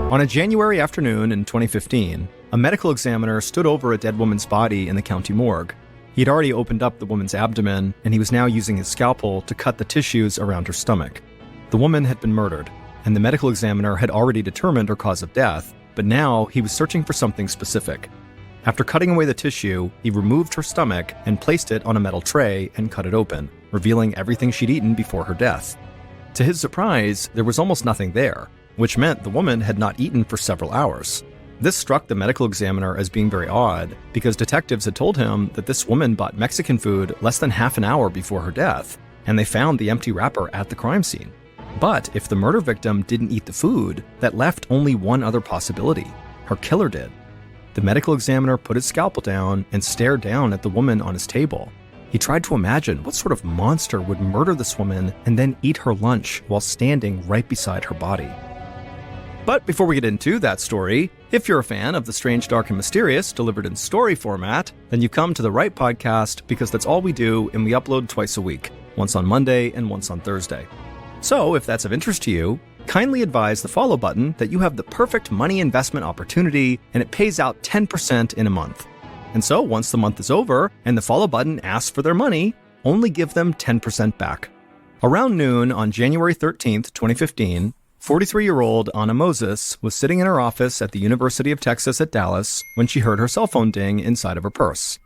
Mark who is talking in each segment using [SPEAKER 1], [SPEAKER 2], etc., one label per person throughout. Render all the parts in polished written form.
[SPEAKER 1] On a January afternoon in 2015, a medical examiner stood over a dead woman's body in the county morgue. He'd already opened up the woman's abdomen, and he was now using his scalpel to cut the tissues around her stomach. The woman had been murdered, and the medical examiner had already determined her cause of death, but now he was searching for something specific. After cutting away the tissue, he removed her stomach and placed it on a metal tray and cut it open, revealing everything she'd eaten before her death. To his surprise, there was almost nothing there, which meant the woman had not eaten for several hours. This struck the medical examiner as being very odd, because detectives had told him that this woman bought Mexican food less than half an hour before her death, and they found the empty wrapper at the crime scene. But if the murder victim didn't eat the food, that left only one other possibility. Her killer did. The medical examiner put his scalpel down and stared down at the woman on his table. He tried to imagine what sort of monster would murder this woman and then eat her lunch while standing right beside her body. But before we get into that story, if you're a fan of the strange, dark, and mysterious delivered in story format, then you've come to the right podcast, because that's all we do, and we upload twice a week, once on Monday and once on Thursday. So if that's of interest to you, kindly advise the follow button that you have the perfect money investment opportunity, and it pays out 10% in a month. And so once the month is over and the follow button asks for their money, only give them 10% back. Around noon on January 13th, 2015, 43-year-old Anna Moses was sitting in her office at the University of Texas at Dallas when she heard her cell phone ding inside of her purse.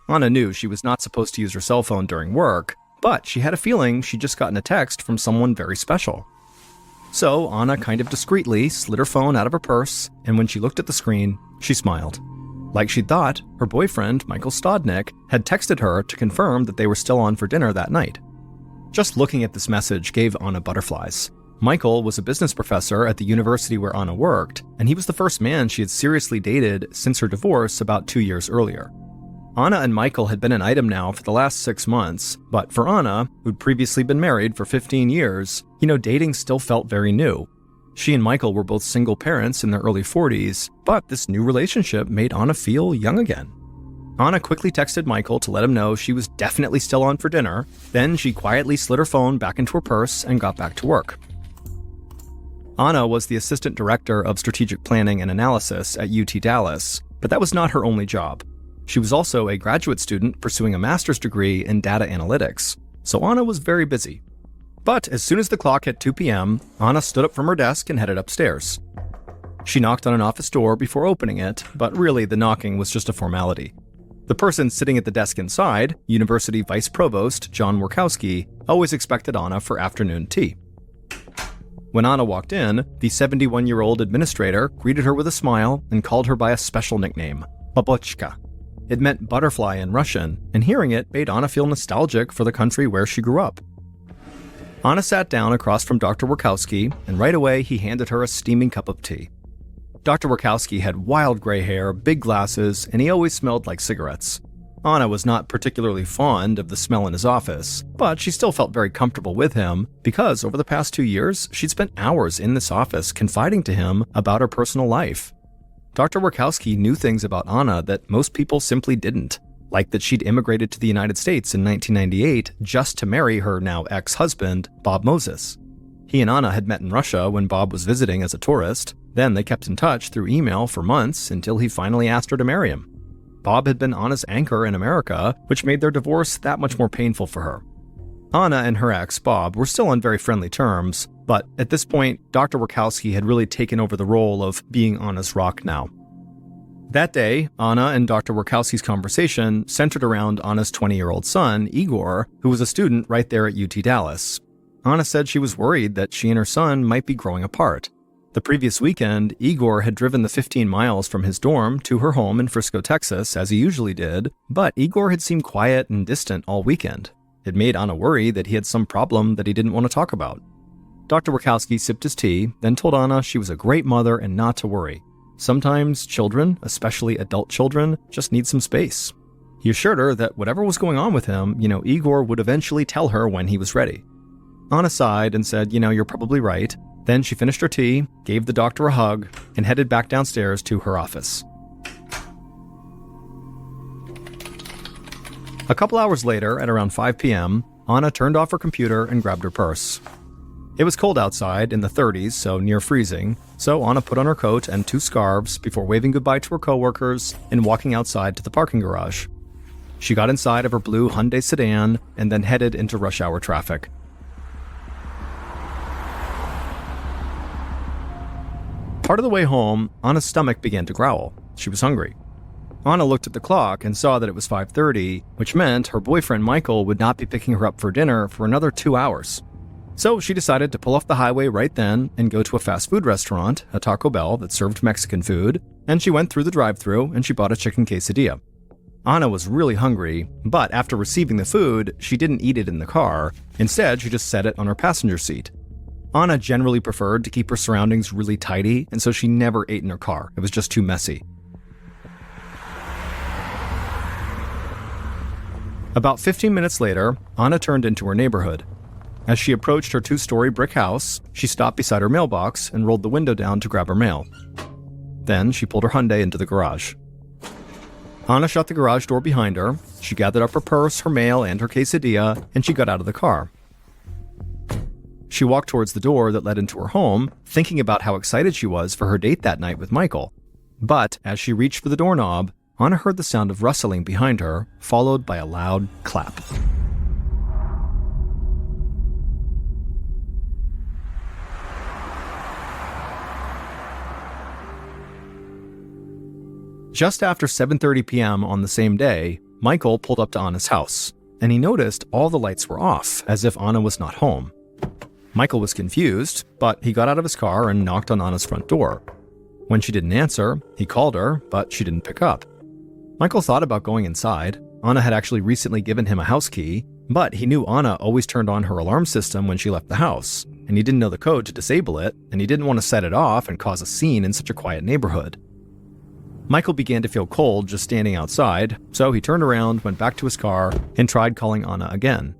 [SPEAKER 1] Anna knew she was not supposed to use her cell phone during work, but she had a feeling she'd just gotten a text from someone very special. So Anna kind of discreetly slid her phone out of her purse, and when she looked at the screen, she smiled. Like she'd thought, her boyfriend, Michael Stodnick, had texted her to confirm that they were still on for dinner that night. Just looking at this message gave Anna butterflies. Michael was a business professor at the university where Anna worked, and he was the first man she had seriously dated since her divorce about 2 years earlier. Anna and Michael had been an item now for the last 6 months, but for Anna, who'd previously been married for 15 years, dating still felt very new. She and Michael were both single parents in their early 40s, but this new relationship made Anna feel young again. Anna quickly texted Michael to let him know she was definitely still on for dinner, then she quietly slid her phone back into her purse and got back to work. Anna was the assistant director of strategic planning and analysis at UT Dallas, but that was not her only job. She was also a graduate student pursuing a master's degree in data analytics, so Anna was very busy. But as soon as the clock hit 2 p.m., Anna stood up from her desk and headed upstairs. She knocked on an office door before opening it, but really the knocking was just a formality. The person sitting at the desk inside, University Vice Provost John Warkowski, always expected Anna for afternoon tea. When Anna walked in, the 71-year-old administrator greeted her with a smile and called her by a special nickname, Babochka. It meant butterfly in Russian, and hearing it made Anna feel nostalgic for the country where she grew up. Anna sat down across from Dr. Warkowski, and right away he handed her a steaming cup of tea. Dr. Warkowski had wild gray hair, big glasses, and he always smelled like cigarettes. Anna was not particularly fond of the smell in his office, but she still felt very comfortable with him because over the past 2 years, she'd spent hours in this office confiding to him about her personal life. Dr. Warkowski knew things about Anna that most people simply didn't, like that she'd immigrated to the United States in 1998 just to marry her now ex-husband, Bob Moses. He and Anna had met in Russia when Bob was visiting as a tourist. Then they kept in touch through email for months until he finally asked her to marry him. Bob had been Anna's anchor in America, which made their divorce that much more painful for her. Anna and her ex, Bob, were still on very friendly terms, but at this point, Dr. Warkowski had really taken over the role of being Anna's rock now. That day, Anna and Dr. Warkowski's conversation centered around Anna's 20-year-old son, Igor, who was a student right there at UT Dallas. Anna said she was worried that she and her son might be growing apart. The previous weekend, Igor had driven the 15 miles from his dorm to her home in Frisco, Texas, as he usually did, but Igor had seemed quiet and distant all weekend. It made Anna worry that he had some problem that he didn't want to talk about. Dr. Warkowski sipped his tea, then told Anna she was a great mother and not to worry. Sometimes children, especially adult children, just need some space. He assured her that whatever was going on with him, Igor would eventually tell her when he was ready. Anna sighed and said, you're probably right. Then she finished her tea, gave the doctor a hug, and headed back downstairs to her office. A couple hours later, at around 5 p.m., Anna turned off her computer and grabbed her purse. It was cold outside, in the 30s, so near freezing, so Anna put on her coat and 2 scarves before waving goodbye to her coworkers and walking outside to the parking garage. She got inside of her blue Hyundai sedan and then headed into rush hour traffic. Part of the way home, Anna's stomach began to growl. She was hungry. Anna looked at the clock and saw that it was 5:30, which meant her boyfriend Michael would not be picking her up for dinner for another 2 hours. So she decided to pull off the highway right then and go to a fast food restaurant, a Taco Bell that served Mexican food, and she went through the drive-thru and she bought a chicken quesadilla. Anna was really hungry, but after receiving the food, she didn't eat it in the car. Instead, she just set it on her passenger seat. Anna generally preferred to keep her surroundings really tidy, and so she never ate in her car. It was just too messy. About 15 minutes later, Anna turned into her neighborhood. As she approached her 2-story brick house, she stopped beside her mailbox and rolled the window down to grab her mail. Then she pulled her Hyundai into the garage. Anna shut the garage door behind her, she gathered up her purse, her mail, and her quesadilla, and she got out of the car. She walked towards the door that led into her home, thinking about how excited she was for her date that night with Michael. But as she reached for the doorknob, Anna heard the sound of rustling behind her, followed by a loud clap. Just after 7:30 p.m. on the same day, Michael pulled up to Anna's house, and he noticed all the lights were off, as if Anna was not home. Michael was confused, but he got out of his car and knocked on Anna's front door. When she didn't answer, he called her, but she didn't pick up. Michael thought about going inside. Anna had actually recently given him a house key, but he knew Anna always turned on her alarm system when she left the house, and he didn't know the code to disable it, and he didn't want to set it off and cause a scene in such a quiet neighborhood. Michael began to feel cold just standing outside, so he turned around, went back to his car, and tried calling Anna again.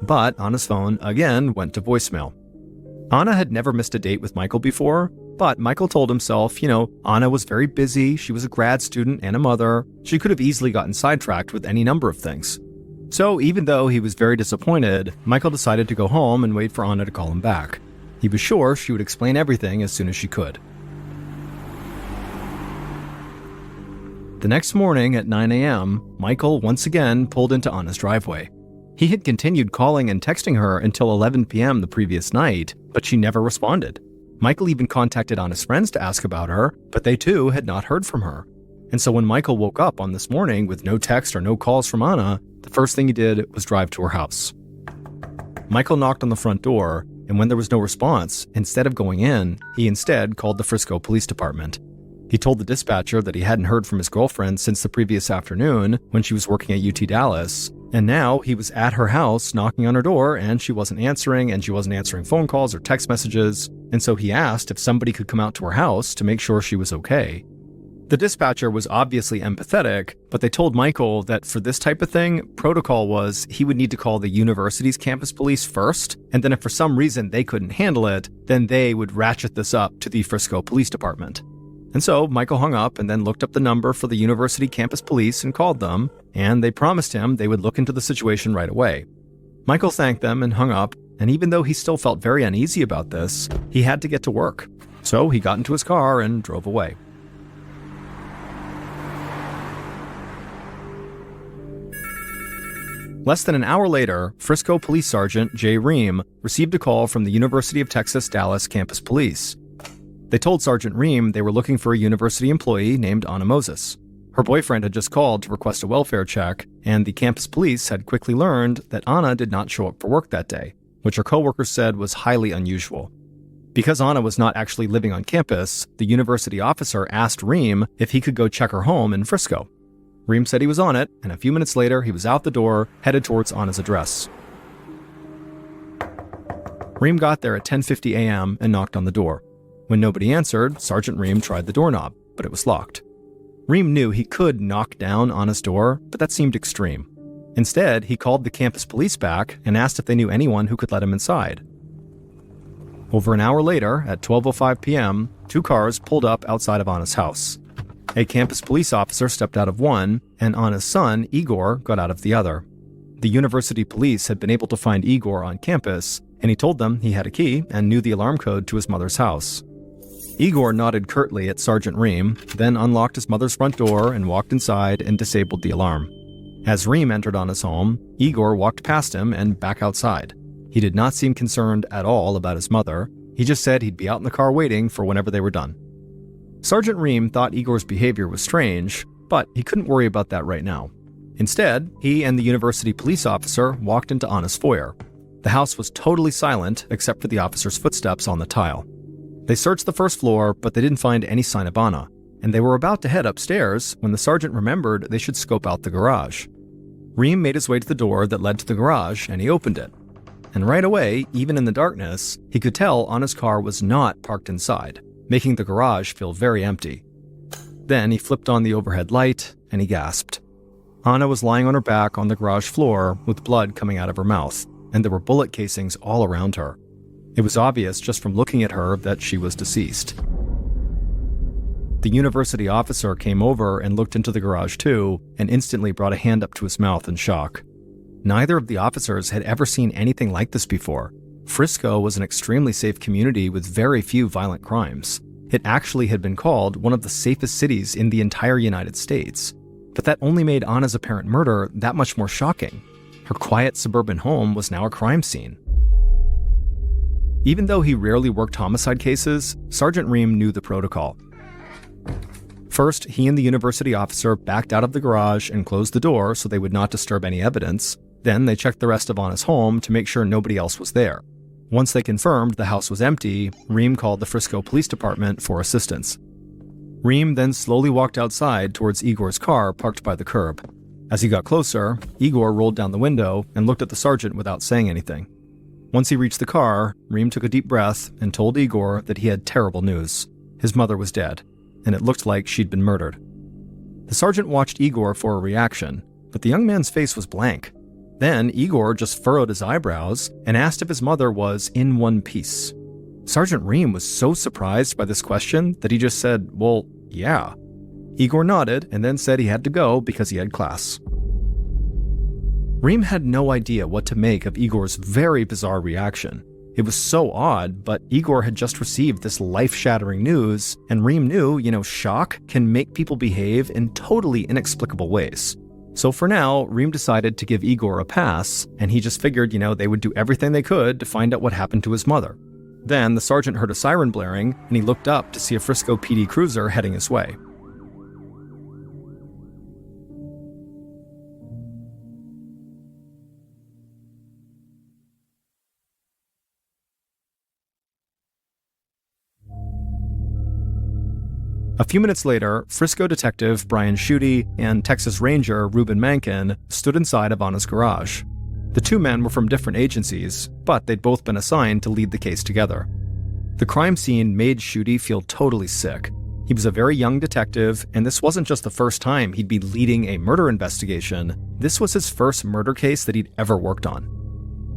[SPEAKER 1] But Anna's phone again went to voicemail. Anna had never missed a date with Michael before, but Michael told himself, Anna was very busy, she was a grad student and a mother, she could have easily gotten sidetracked with any number of things. So even though he was very disappointed, Michael decided to go home and wait for Anna to call him back. He was sure she would explain everything as soon as she could. The next morning at 9 a.m., Michael once again pulled into Anna's driveway. He had continued calling and texting her until 11 p.m. the previous night, but she never responded. Michael even contacted Anna's friends to ask about her, but they too had not heard from her. And so when Michael woke up on this morning with no text or no calls from Anna, the first thing he did was drive to her house. Michael knocked on the front door, and when there was no response, instead of going in, he instead called the Frisco Police Department. He told the dispatcher that he hadn't heard from his girlfriend since the previous afternoon when she was working at UT Dallas, and now he was at her house knocking on her door and she wasn't answering phone calls or text messages, and so he asked if somebody could come out to her house to make sure she was okay. The dispatcher was obviously empathetic, but they told Michael that for this type of thing, protocol was he would need to call the university's campus police first, and then if for some reason they couldn't handle it, then they would ratchet this up to the Frisco Police Department. And so Michael hung up and then looked up the number for the university campus police and called them, and they promised him they would look into the situation right away. Michael thanked them and hung up, and even though he still felt very uneasy about this, he had to get to work. So he got into his car and drove away. Less than an hour later, Frisco Police Sergeant Jay Ream received a call from the University of Texas Dallas campus police. They told Sergeant Ream they were looking for a university employee named Anna Moses. Her boyfriend had just called to request a welfare check, and the campus police had quickly learned that Anna did not show up for work that day, which her coworkers said was highly unusual. Because Anna was not actually living on campus, the university officer asked Ream if he could go check her home in Frisco. Ream said he was on it, and a few minutes later he was out the door, headed towards Anna's address. Ream got there at 10:50 a.m. and knocked on the door. When nobody answered, Sergeant Ream tried the doorknob, but it was locked. Ream knew he could knock down Anna's door, but that seemed extreme. Instead, he called the campus police back and asked if they knew anyone who could let him inside. Over an hour later, at 12:05 p.m., 2 cars pulled up outside of Anna's house. A campus police officer stepped out of one, and Anna's son, Igor, got out of the other. The university police had been able to find Igor on campus, and he told them he had a key and knew the alarm code to his mother's house. Igor nodded curtly at Sergeant Ream, then unlocked his mother's front door and walked inside and disabled the alarm. As Ream entered Anna's home, Igor walked past him and back outside. He did not seem concerned at all about his mother. He just said he'd be out in the car waiting for whenever they were done. Sergeant Ream thought Igor's behavior was strange, but he couldn't worry about that right now. Instead, he and the university police officer walked into Anna's foyer. The house was totally silent except for the officer's footsteps on the tile. They searched the first floor, but they didn't find any sign of Anna, and they were about to head upstairs when the sergeant remembered they should scope out the garage. Ream made his way to the door that led to the garage, and he opened it. And right away, even in the darkness, he could tell Anna's car was not parked inside, making the garage feel very empty. Then he flipped on the overhead light, and he gasped. Anna was lying on her back on the garage floor with blood coming out of her mouth, and there were bullet casings all around her. It was obvious just from looking at her that she was deceased. The university officer came over and looked into the garage too, and instantly brought a hand up to his mouth in shock. Neither of the officers had ever seen anything like this before. Frisco was an extremely safe community with very few violent crimes. It actually had been called one of the safest cities in the entire United States. But that only made Anna's apparent murder that much more shocking. Her quiet suburban home was now a crime scene. Even though he rarely worked homicide cases, Sergeant Ream knew the protocol. First, he and the university officer backed out of the garage and closed the door so they would not disturb any evidence. Then they checked the rest of Anna's home to make sure nobody else was there. Once they confirmed the house was empty, Ream called the Frisco Police Department for assistance. Ream then slowly walked outside towards Igor's car parked by the curb. As he got closer, Igor rolled down the window and looked at the sergeant without saying anything. Once he reached the car, Ream took a deep breath and told Igor that he had terrible news. His mother was dead, and it looked like she'd been murdered. The sergeant watched Igor for a reaction, but the young man's face was blank. Then Igor just furrowed his eyebrows and asked if his mother was in one piece. Sergeant Ream was so surprised by this question that he just said, "Well, yeah." Igor nodded and then said he had to go because he had class. Ream had no idea what to make of Igor's very bizarre reaction. It was so odd, but Igor had just received this life-shattering news, and Ream knew, shock can make people behave in totally inexplicable ways. So for now, Ream decided to give Igor a pass, and he just figured, they would do everything they could to find out what happened to his mother. Then the sergeant heard a siren blaring, and he looked up to see a Frisco PD cruiser heading his way. A few minutes later, Frisco detective Brian Schutte and Texas Ranger Reuben Mankin stood inside of Anna's garage. The two men were from different agencies, but they'd both been assigned to lead the case together. The crime scene made Schutte feel totally sick. He was a very young detective, and this wasn't just the first time he'd be leading a murder investigation. This was his first murder case that he'd ever worked on.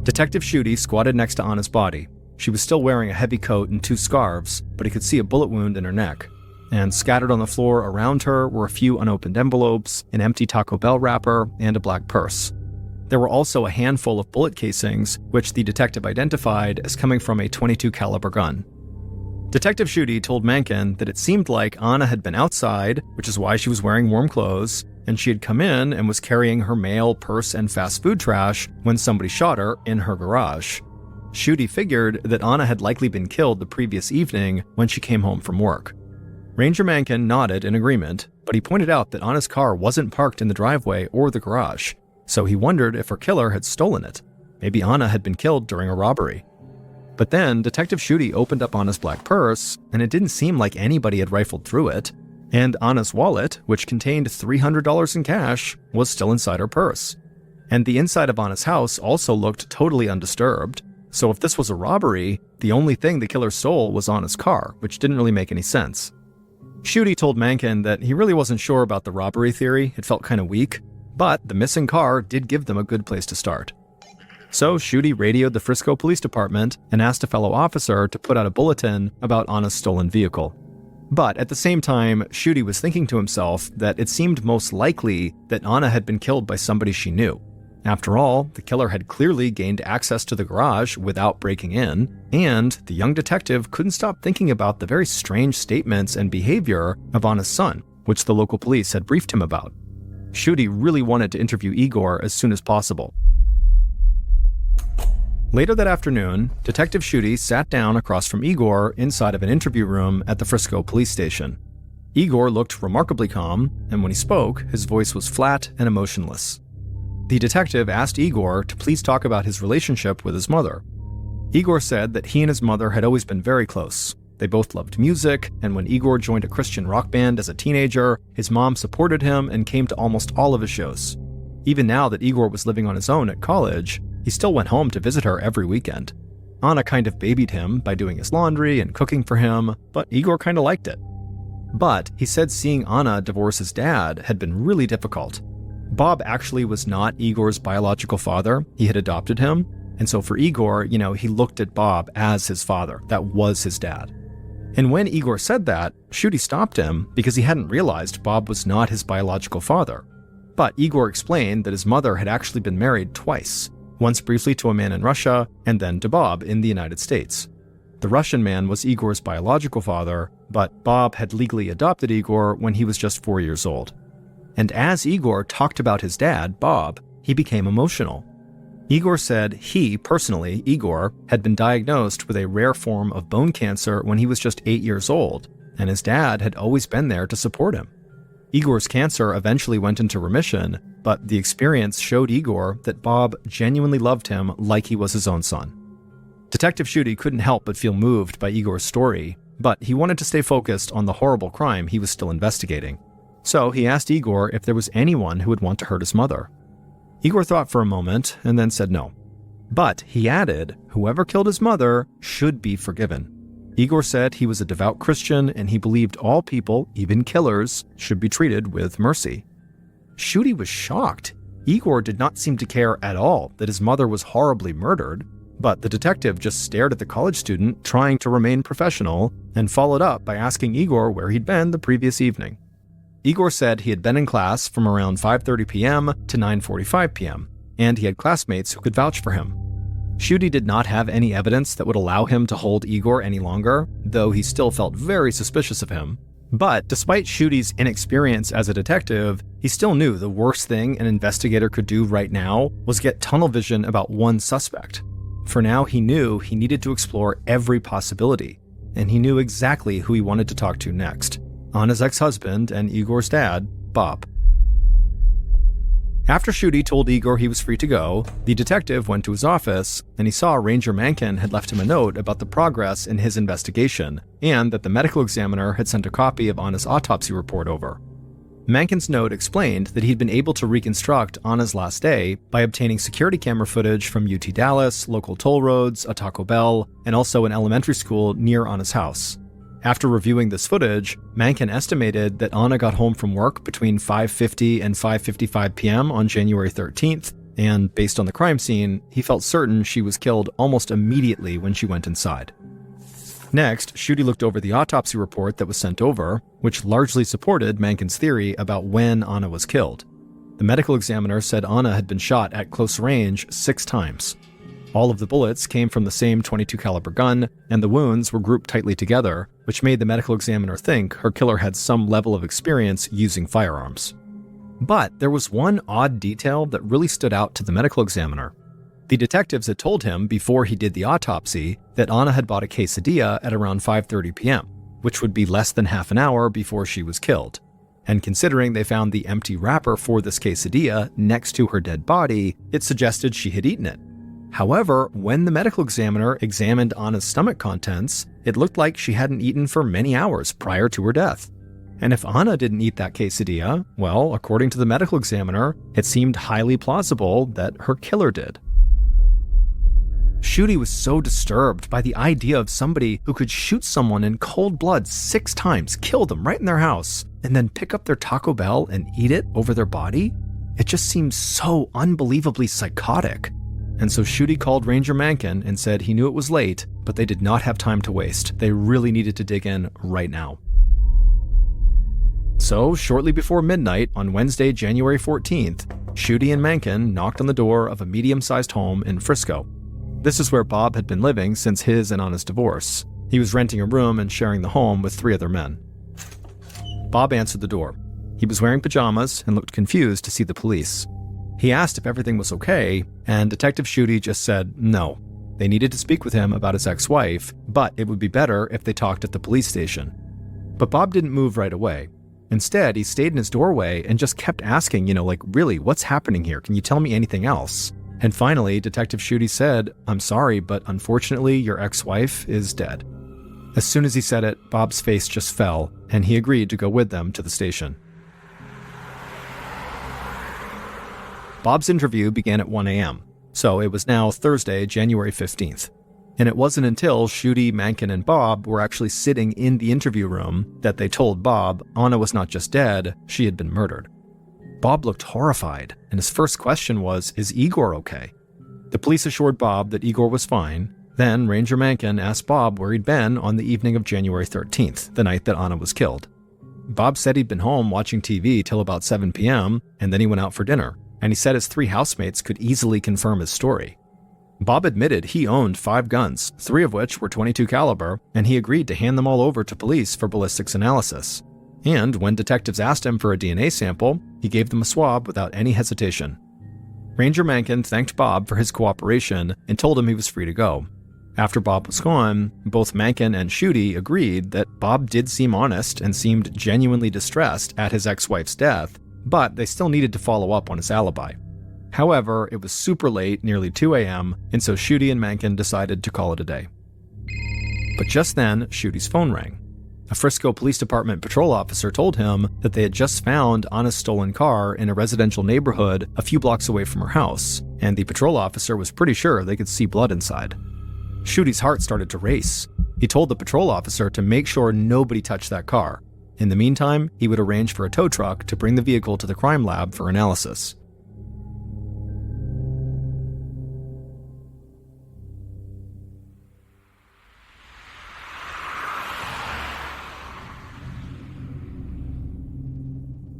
[SPEAKER 1] Detective Schutte squatted next to Anna's body. She was still wearing a heavy coat and 2 scarves, but he could see a bullet wound in her neck. And scattered on the floor around her were a few unopened envelopes, an empty Taco Bell wrapper, and a black purse. There were also a handful of bullet casings, which the detective identified as coming from a .22 caliber gun. Detective Schutte told Mankin that it seemed like Anna had been outside, which is why she was wearing warm clothes, and she had come in and was carrying her mail, purse, and fast food trash when somebody shot her in her garage. Schutte figured that Anna had likely been killed the previous evening when she came home from work. Ranger Mankin nodded in agreement, but he pointed out that Anna's car wasn't parked in the driveway or the garage, so he wondered if her killer had stolen it. Maybe Anna had been killed during a robbery. But then Detective Schutte opened up Anna's black purse, and it didn't seem like anybody had rifled through it, and Anna's wallet, which contained $300 in cash, was still inside her purse. And the inside of Anna's house also looked totally undisturbed, so if this was a robbery, the only thing the killer stole was Anna's car, which didn't really make any sense. Schutte told Mankin that he really wasn't sure about the robbery theory, it felt kind of weak, but the missing car did give them a good place to start. So Schutte radioed the Frisco Police Department and asked a fellow officer to put out a bulletin about Anna's stolen vehicle. But at the same time, Schutte was thinking to himself that it seemed most likely that Anna had been killed by somebody she knew. After all, the killer had clearly gained access to the garage without breaking in, and the young detective couldn't stop thinking about the very strange statements and behavior of Anna's son, which the local police had briefed him about. Schutte really wanted to interview Igor as soon as possible. Later that afternoon, Detective Schutte sat down across from Igor inside of an interview room at the Frisco police station. Igor looked remarkably calm, and when he spoke, his voice was flat and emotionless. The detective asked Igor to please talk about his relationship with his mother. Igor said that he and his mother had always been very close. They both loved music, and when Igor joined a Christian rock band as a teenager, his mom supported him and came to almost all of his shows. Even now that Igor was living on his own at college, he still went home to visit her every weekend. Anna kind of babied him by doing his laundry and cooking for him, but Igor kind of liked it. But he said seeing Anna divorce his dad had been really difficult. Bob actually was not Igor's biological father. He had adopted him. And so for Igor, he looked at Bob as his father. That was his dad. And when Igor said that, Schutte stopped him because he hadn't realized Bob was not his biological father. But Igor explained that his mother had actually been married twice, once briefly to a man in Russia and then to Bob in the United States. The Russian man was Igor's biological father, but Bob had legally adopted Igor when he was just 4 years old. And as Igor talked about his dad, Bob, he became emotional. Igor said he, personally, Igor, had been diagnosed with a rare form of bone cancer when he was just 8 years old, and his dad had always been there to support him. Igor's cancer eventually went into remission, but the experience showed Igor that Bob genuinely loved him like he was his own son. Detective Schutte couldn't help but feel moved by Igor's story, but he wanted to stay focused on the horrible crime he was still investigating. So he asked Igor if there was anyone who would want to hurt his mother. Igor thought for a moment and then said no. But he added, whoever killed his mother should be forgiven. Igor said he was a devout Christian and he believed all people, even killers, should be treated with mercy. Schutte was shocked. Igor did not seem to care at all that his mother was horribly murdered, but the detective just stared at the college student trying to remain professional and followed up by asking Igor where he'd been the previous evening. Igor said he had been in class from around 5:30 p.m. to 9:45 p.m., and he had classmates who could vouch for him. Schutte did not have any evidence that would allow him to hold Igor any longer, though he still felt very suspicious of him. But despite Schutte's inexperience as a detective, he still knew the worst thing an investigator could do right now was get tunnel vision about one suspect. For now, he knew he needed to explore every possibility, and he knew exactly who he wanted to talk to next. Anna's ex-husband and Igor's dad, Bob. After Schutte told Igor he was free to go, the detective went to his office and he saw Ranger Mankin had left him a note about the progress in his investigation and that the medical examiner had sent a copy of Anna's autopsy report over. Mankin's note explained that he'd been able to reconstruct Anna's last day by obtaining security camera footage from UT Dallas, local toll roads, a Taco Bell, and also an elementary school near Anna's house. After reviewing this footage, Mankin estimated that Anna got home from work between 5:50 and 5:55 p.m. on January 13th, and based on the crime scene, he felt certain she was killed almost immediately when she went inside. Next, Schutte looked over the autopsy report that was sent over, which largely supported Mankin's theory about when Anna was killed. The medical examiner said Anna had been shot at close range 6 times. All of the bullets came from the same .22 caliber gun, and the wounds were grouped tightly together, which made the medical examiner think her killer had some level of experience using firearms. But there was one odd detail that really stood out to the medical examiner. The detectives had told him before he did the autopsy that Anna had bought a quesadilla at around 5:30 p.m., which would be less than half an hour before she was killed. And considering they found the empty wrapper for this quesadilla next to her dead body, it suggested she had eaten it. However, when the medical examiner examined Anna's stomach contents, it looked like she hadn't eaten for many hours prior to her death. And if Anna didn't eat that quesadilla, well, according to the medical examiner, it seemed highly plausible that her killer did. Schutte was so disturbed by the idea of somebody who could shoot someone in cold blood 6 times, kill them right in their house, and then pick up their Taco Bell and eat it over their body. It just seems so unbelievably psychotic. And so Schutte called Ranger Mankin and said he knew it was late, but they did not have time to waste. They really needed to dig in right now. So, shortly before midnight on Wednesday, January 14th, Schutte and Mencken knocked on the door of a medium-sized home in Frisco. This is where Bob had been living since his and Anna's divorce. He was renting a room and sharing the home with 3 other men. Bob answered the door. He was wearing pajamas and looked confused to see the police. He asked if everything was okay, and Detective Schutte just said no. They needed to speak with him about his ex-wife, but it would be better if they talked at the police station. But Bob didn't move right away. Instead, he stayed in his doorway and just kept asking, really, what's happening here? Can you tell me anything else? And finally, Detective Schutte said, I'm sorry, but unfortunately, your ex-wife is dead. As soon as he said it, Bob's face just fell, and he agreed to go with them to the station. Bob's interview began at 1 a.m., so it was now Thursday, January 15th. And it wasn't until Schutte, Mencken, and Bob were actually sitting in the interview room that they told Bob Anna was not just dead, she had been murdered. Bob looked horrified, and his first question was, is Igor okay? The police assured Bob that Igor was fine. Then Ranger Mencken asked Bob where he'd been on the evening of January 13th, the night that Anna was killed. Bob said he'd been home watching TV till about 7 p.m., and then he went out for dinner, and he said his 3 housemates could easily confirm his story. Bob admitted he owned 5 guns, 3 of which were .22 caliber, and he agreed to hand them all over to police for ballistics analysis. And when detectives asked him for a DNA sample, he gave them a swab without any hesitation. Ranger Mencken thanked Bob for his cooperation and told him he was free to go. After Bob was gone, both Mencken and Schutte agreed that Bob did seem honest and seemed genuinely distressed at his ex-wife's death, but they still needed to follow up on his alibi. However, it was super late, nearly 2 a.m., and so Schutte and Mencken decided to call it a day. But just then, Schutte's phone rang. A Frisco Police Department patrol officer told him that they had just found Anna's stolen car in a residential neighborhood a few blocks away from her house, and the patrol officer was pretty sure they could see blood inside. Schutte's heart started to race. He told the patrol officer to make sure nobody touched that car. In the meantime, he would arrange for a tow truck to bring the vehicle to the crime lab for analysis.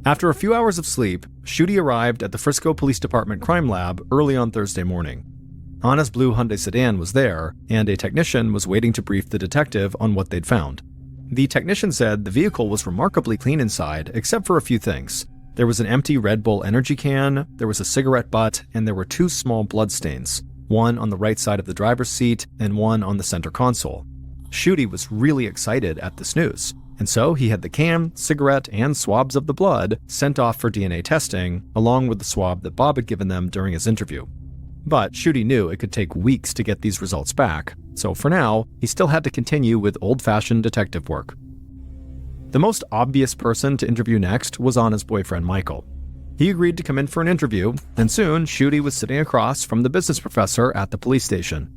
[SPEAKER 1] After a few hours of sleep, Schutte arrived at the Frisco Police Department crime lab early on Thursday morning. Anna's blue Hyundai sedan was there, and a technician was waiting to brief the detective on what they'd found. The technician said the vehicle was remarkably clean inside, except for a few things. There was an empty Red Bull energy can, there was a cigarette butt, and there were 2 small bloodstains, one on the right side of the driver's seat and one on the center console. Schutte was really excited at this news, and so he had the can, cigarette, and swabs of the blood sent off for DNA testing, along with the swab that Bob had given them during his interview. But Schutte knew it could take weeks to get these results back, so for now, he still had to continue with old-fashioned detective work. The most obvious person to interview next was Anna's boyfriend, Michael. He agreed to come in for an interview, and soon Schutte was sitting across from the business professor at the police station.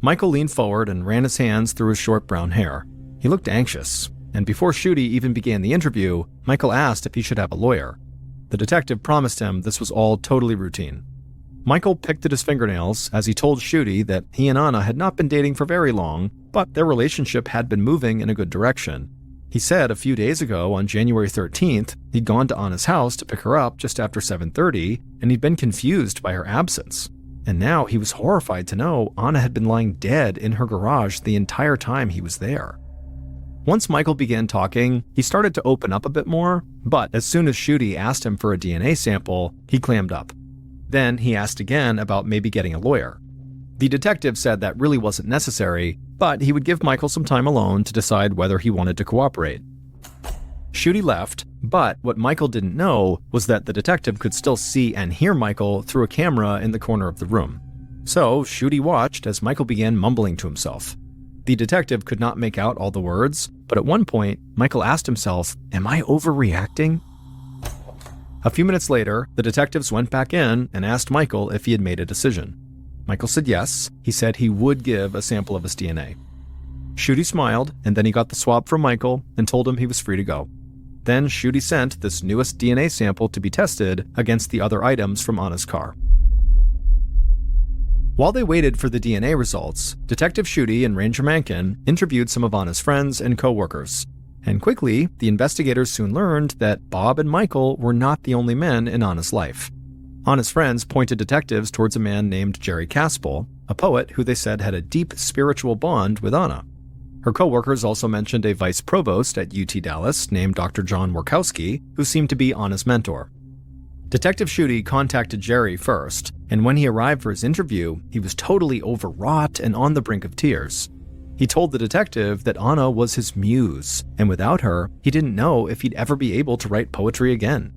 [SPEAKER 1] Michael leaned forward and ran his hands through his short brown hair. He looked anxious, and before Schutte even began the interview, Michael asked if he should have a lawyer. The detective promised him this was all totally routine. Michael picked at his fingernails as he told Schutte that he and Anna had not been dating for very long, but their relationship had been moving in a good direction. He said a few days ago, on January 13th, he'd gone to Anna's house to pick her up just after 7:30, and he'd been confused by her absence. And now he was horrified to know Anna had been lying dead in her garage the entire time he was there. Once Michael began talking, he started to open up a bit more, but as soon as Schutte asked him for a DNA sample, he clammed up. Then he asked again about maybe getting a lawyer. The detective said that really wasn't necessary, but he would give Michael some time alone to decide whether he wanted to cooperate. Schutte left, but what Michael didn't know was that the detective could still see and hear Michael through a camera in the corner of the room. So Schutte watched as Michael began mumbling to himself. The detective could not make out all the words, but at one point, Michael asked himself, "Am I overreacting?" A few minutes later, the detectives went back in and asked Michael if he had made a decision. Michael said yes. He said he would give a sample of his DNA. Schutte smiled, and then he got the swab from Michael and told him he was free to go. Then Schutte sent this newest DNA sample to be tested against the other items from Anna's car. While they waited for the DNA results, Detective Schutte and Ranger Mencken interviewed some of Anna's friends and co-workers. And quickly, the investigators soon learned that Bob and Michael were not the only men in Anna's life. Anna's friends pointed detectives towards a man named Jerry Caspel, a poet who they said had a deep spiritual bond with Anna. Her co-workers also mentioned a vice provost at UT Dallas named Dr. John Warkowski, who seemed to be Anna's mentor. Detective Schutte contacted Jerry first, and when he arrived for his interview, he was totally overwrought and on the brink of tears. He told the detective that Anna was his muse, and without her, he didn't know if he'd ever be able to write poetry again.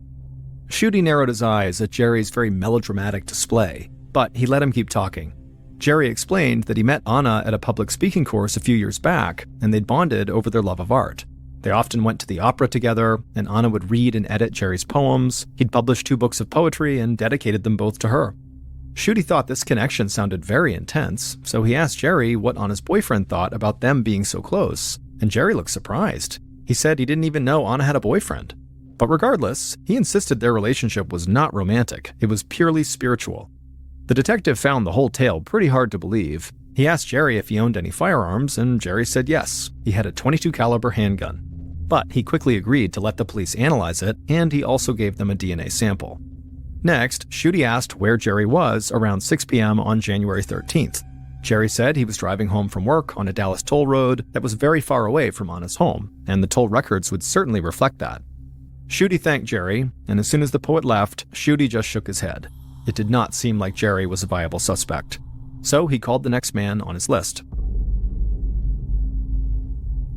[SPEAKER 1] Schutte narrowed his eyes at Jerry's very melodramatic display, but he let him keep talking. Jerry explained that he met Anna at a public speaking course a few years back, and they'd bonded over their love of art. They often went to the opera together, and Anna would read and edit Jerry's poems. He'd published 2 books of poetry and dedicated them both to her. Schutte thought this connection sounded very intense, so he asked Jerry what Anna's boyfriend thought about them being so close, and Jerry looked surprised. He said he didn't even know Anna had a boyfriend. But regardless, he insisted their relationship was not romantic, it was purely spiritual. The detective found the whole tale pretty hard to believe. He asked Jerry if he owned any firearms, and Jerry said yes, he had a .22 caliber handgun. But he quickly agreed to let the police analyze it, and he also gave them a DNA sample. Next, Schutte asked where Jerry was around 6 p.m. on January 13th. Jerry said he was driving home from work on a Dallas toll road that was very far away from Anna's home, and the toll records would certainly reflect that. Schutte thanked Jerry, and as soon as the poet left, Schutte just shook his head. It did not seem like Jerry was a viable suspect. So he called the next man on his list.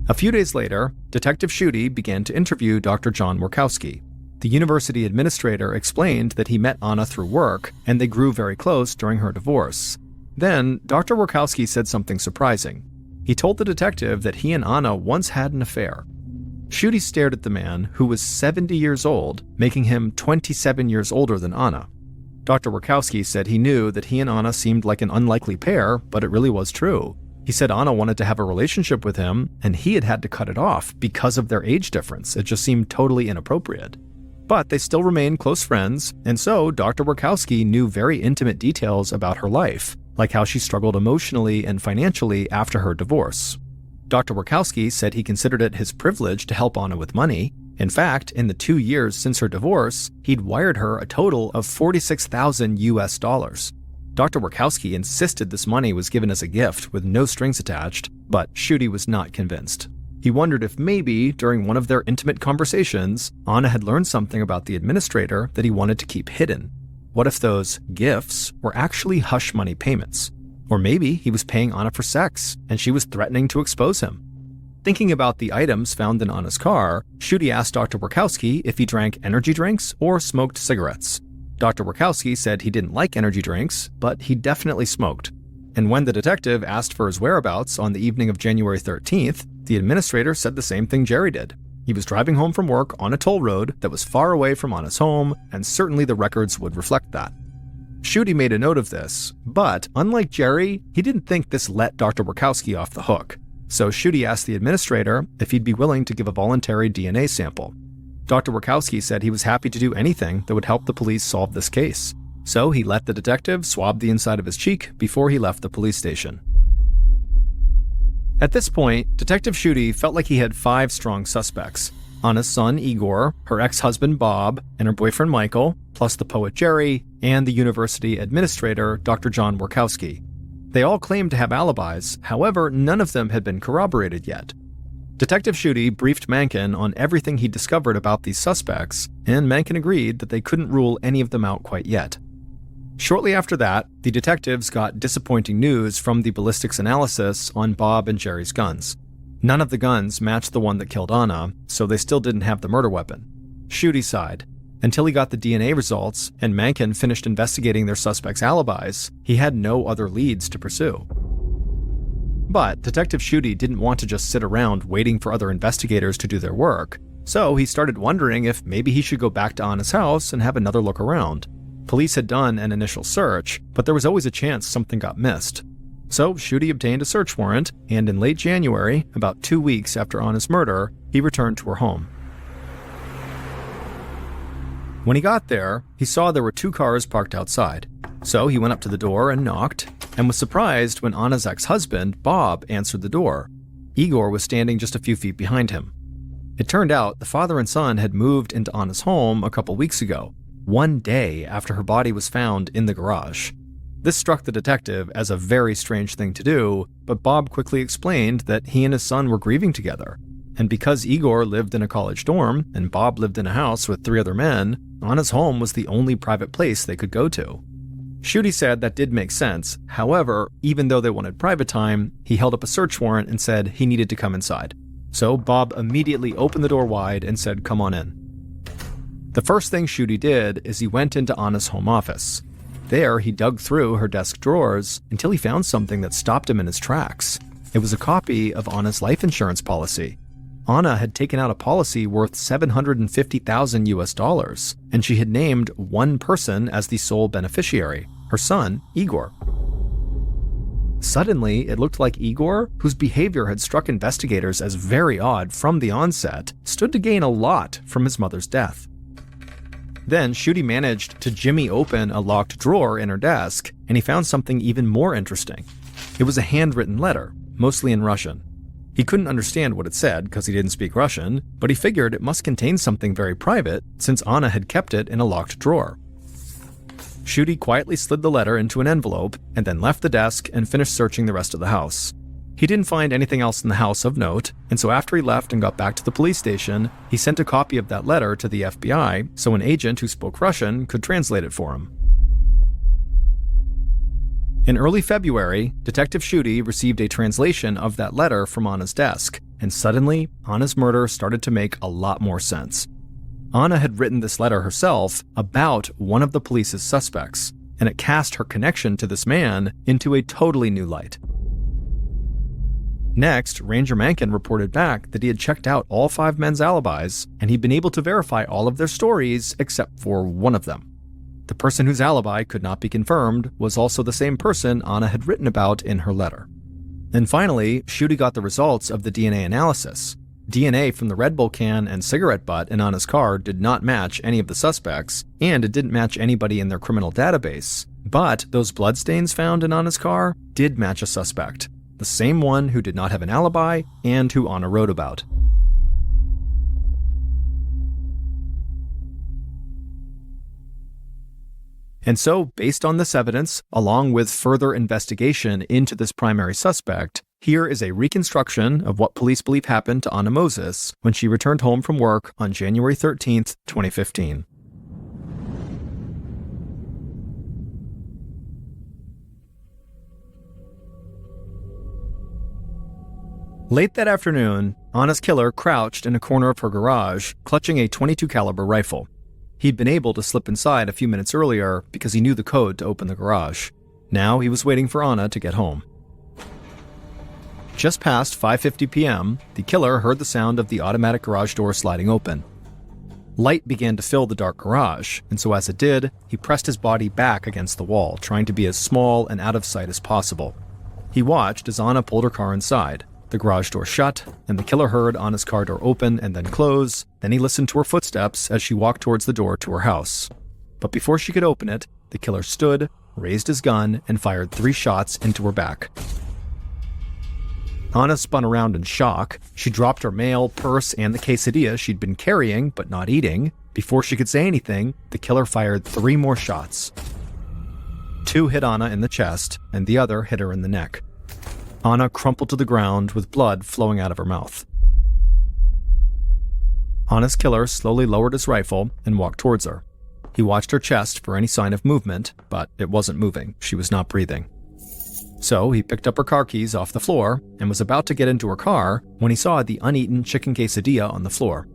[SPEAKER 1] A few days later, Detective Schutte began to interview Dr. John Warkowski. The university administrator explained that he met Anna through work, and they grew very close during her divorce. Then, Dr. Warkowski said something surprising. He told the detective that he and Anna once had an affair. Schutte stared at the man, who was 70 years old, making him 27 years older than Anna. Dr. Warkowski said he knew that he and Anna seemed like an unlikely pair, but it really was true. He said Anna wanted to have a relationship with him, and he had to cut it off because of their age difference. It just seemed totally inappropriate. But they still remained close friends, and so Dr. Warkowski knew very intimate details about her life, like how she struggled emotionally and financially after her divorce. Dr. Warkowski said he considered it his privilege to help Anna with money. In fact, in the 2 years since her divorce, he'd wired her a total of $46,000 US. Dr. Warkowski insisted this money was given as a gift with no strings attached, but Schutte was not convinced. He wondered if maybe, during one of their intimate conversations, Anna had learned something about the administrator that he wanted to keep hidden. What if those gifts were actually hush money payments? Or maybe he was paying Anna for sex, and she was threatening to expose him. Thinking about the items found in Anna's car, Schutte asked Dr. Warkowski if he drank energy drinks or smoked cigarettes. Dr. Warkowski said he didn't like energy drinks, but he definitely smoked. And when the detective asked for his whereabouts on the evening of January 13th, the administrator said the same thing Jerry did. He was driving home from work on a toll road that was far away from Anna's home, and certainly the records would reflect that. Schutte made a note of this, but unlike Jerry, he didn't think this let Dr. Warkowski off the hook. So Schutte asked the administrator if he'd be willing to give a voluntary DNA sample. Dr. Warkowski said he was happy to do anything that would help the police solve this case. So he let the detective swab the inside of his cheek before he left the police station. At this point, Detective Schutte felt like he had 5 strong suspects: Anna's son, Igor, her ex-husband, Bob, and her boyfriend, Michael, plus the poet Jerry, and the university administrator, Dr. John Warkowski. They all claimed to have alibis, however, none of them had been corroborated yet. Detective Schutte briefed Mencken on everything he discovered about these suspects, and Mencken agreed that they couldn't rule any of them out quite yet. Shortly after that, the detectives got disappointing news from the ballistics analysis on Bob and Jerry's guns. None of the guns matched the one that killed Anna, so they still didn't have the murder weapon. Schutte sighed. Until he got the DNA results and Mencken finished investigating their suspects' alibis, he had no other leads to pursue. But Detective Schutte didn't want to just sit around waiting for other investigators to do their work, so he started wondering if maybe he should go back to Anna's house and have another look around. Police had done an initial search, but there was always a chance something got missed. So Schutte obtained a search warrant, and in late January, about 2 weeks after Anna's murder, he returned to her home. When he got there, he saw there were 2 cars parked outside. So he went up to the door and knocked, and was surprised when Anna's ex-husband, Bob, answered the door. Igor was standing just a few feet behind him. It turned out the father and son had moved into Anna's home a couple weeks ago. 1 day after her body was found in the garage. This struck the detective as a very strange thing to do, but Bob quickly explained that he and his son were grieving together. And because Igor lived in a college dorm and Bob lived in a house with 3 other men, Anna's home was the only private place they could go to. Schutte said that did make sense. However, even though they wanted private time, he held up a search warrant and said he needed to come inside. So Bob immediately opened the door wide and said, "Come on in." The first thing Schutte did is he went into Anna's home office. There, he dug through her desk drawers until he found something that stopped him in his tracks. It was a copy of Anna's life insurance policy. Anna had taken out a policy worth $750,000 US, and she had named one person as the sole beneficiary, her son, Igor. Suddenly, it looked like Igor, whose behavior had struck investigators as very odd from the onset, stood to gain a lot from his mother's death. Then, Schutte managed to jimmy open a locked drawer in her desk, and he found something even more interesting. It was a handwritten letter, mostly in Russian. He couldn't understand what it said because he didn't speak Russian, but he figured it must contain something very private since Anna had kept it in a locked drawer. Schutte quietly slid the letter into an envelope and then left the desk and finished searching the rest of the house. He didn't find anything else in the house of note, and so after he left and got back to the police station, he sent a copy of that letter to the FBI so an agent who spoke Russian could translate it for him. In early February, Detective Schutte received a translation of that letter from Anna's desk, and suddenly, Anna's murder started to make a lot more sense. Anna had written this letter herself about one of the police's suspects, and it cast her connection to this man into a totally new light. Next, Ranger Mankin reported back that he had checked out all 5 men's alibis, and he'd been able to verify all of their stories except for one of them. The person whose alibi could not be confirmed was also the same person Anna had written about in her letter. And finally, Schutte got the results of the DNA analysis. DNA from the Red Bull can and cigarette butt in Anna's car did not match any of the suspects, and it didn't match anybody in their criminal database. But those bloodstains found in Anna's car did match a suspect, the same one who did not have an alibi and who Anna wrote about. And so, based on this evidence, along with further investigation into this primary suspect, here is a reconstruction of what police believe happened to Anna Moses when she returned home from work on January 13th, 2015. Late that afternoon, Anna's killer crouched in a corner of her garage, clutching a .22 caliber rifle. He'd been able to slip inside a few minutes earlier because he knew the code to open the garage. Now he was waiting for Anna to get home. Just past 5:50 p.m., the killer heard the sound of the automatic garage door sliding open. Light began to fill the dark garage, and so as it did, he pressed his body back against the wall, trying to be as small and out of sight as possible. He watched as Anna pulled her car inside. The garage door shut, and the killer heard Anna's car door open and then close. Then he listened to her footsteps as she walked towards the door to her house. But before she could open it, the killer stood, raised his gun, and fired 3 shots into her back. Anna spun around in shock. She dropped her mail, purse, and the quesadilla she'd been carrying but not eating. Before she could say anything, the killer fired 3 more shots. 2 hit Anna in the chest, and the other hit her in the neck. Anna crumpled to the ground with blood flowing out of her mouth. Anna's killer slowly lowered his rifle and walked towards her. He watched her chest for any sign of movement, but it wasn't moving. She was not breathing. So he picked up her car keys off the floor and was about to get into her car when he saw the uneaten chicken quesadilla on the floor.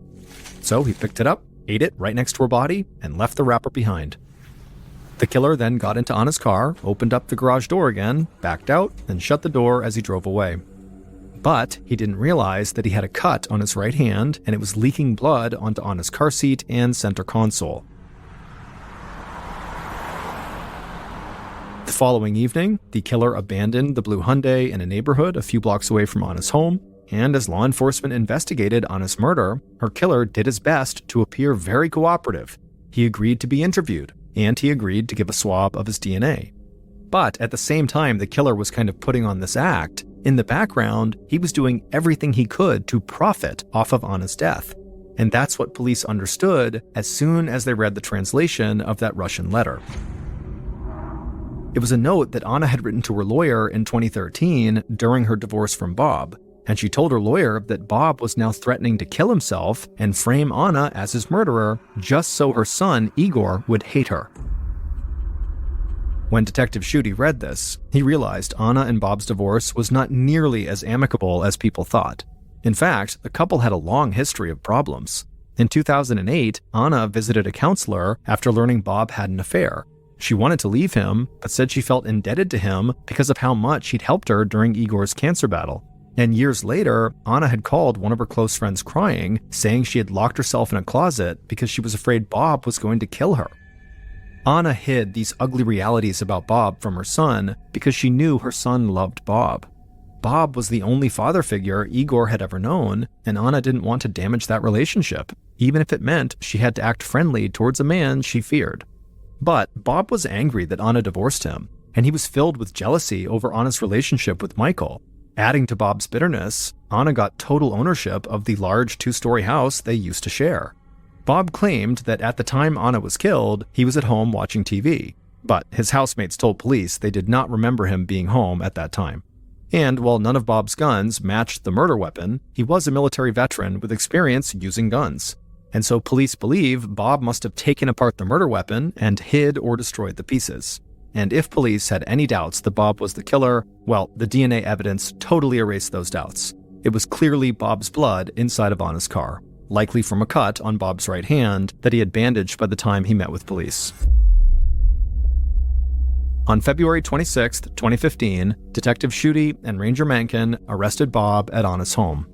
[SPEAKER 1] So he picked it up, ate it right next to her body, and left the wrapper behind. The killer then got into Anna's car, opened up the garage door again, backed out, and shut the door as he drove away. But he didn't realize that he had a cut on his right hand, and it was leaking blood onto Anna's car seat and center console. The following evening, the killer abandoned the blue Hyundai in a neighborhood a few blocks away from Anna's home, and as law enforcement investigated Anna's murder, her killer did his best to appear very cooperative. He agreed to be interviewed, and he agreed to give a swab of his DNA. But at the same time the killer was kind of putting on this act, in the background, he was doing everything he could to profit off of Anna's death. And that's what police understood as soon as they read the translation of that Russian letter. It was a note that Anna had written to her lawyer in 2013 during her divorce from Bob, and she told her lawyer that Bob was now threatening to kill himself and frame Anna as his murderer just so her son, Igor, would hate her. When Detective Schutte read this, he realized Anna and Bob's divorce was not nearly as amicable as people thought. In fact, the couple had a long history of problems. In 2008, Anna visited a counselor after learning Bob had an affair. She wanted to leave him, but said she felt indebted to him because of how much he'd helped her during Igor's cancer battle. And years later, Anna had called one of her close friends crying, saying she had locked herself in a closet because she was afraid Bob was going to kill her. Anna hid these ugly realities about Bob from her son because she knew her son loved Bob. Bob was the only father figure Igor had ever known, and Anna didn't want to damage that relationship, even if it meant she had to act friendly towards a man she feared. But Bob was angry that Anna divorced him, and he was filled with jealousy over Anna's relationship with Michael. Adding to Bob's bitterness, Anna got total ownership of the large 2-story house they used to share. Bob claimed that at the time Anna was killed, he was at home watching TV, but his housemates told police they did not remember him being home at that time. And while none of Bob's guns matched the murder weapon, he was a military veteran with experience using guns. And so police believe Bob must have taken apart the murder weapon and hid or destroyed the pieces. And if police had any doubts that Bob was the killer, well, the DNA evidence totally erased those doubts. It was clearly Bob's blood inside of Anna's car, likely from a cut on Bob's right hand that he had bandaged by the time he met with police. On February 26, 2015, Detective Schutte and Ranger Mencken arrested Bob at Anna's home.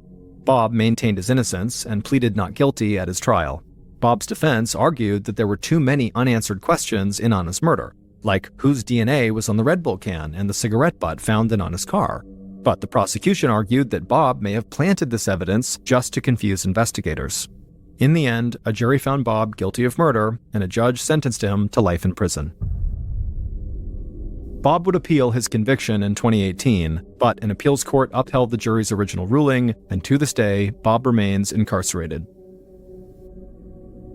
[SPEAKER 1] Bob maintained his innocence and pleaded not guilty at his trial. Bob's defense argued that there were too many unanswered questions in Anna's murder, like whose DNA was on the Red Bull can and the cigarette butt found in Anna's car. But the prosecution argued that Bob may have planted this evidence just to confuse investigators. In the end, a jury found Bob guilty of murder, and a judge sentenced him to life in prison. Bob would appeal his conviction in 2018, but an appeals court upheld the jury's original ruling, and to this day, Bob remains incarcerated.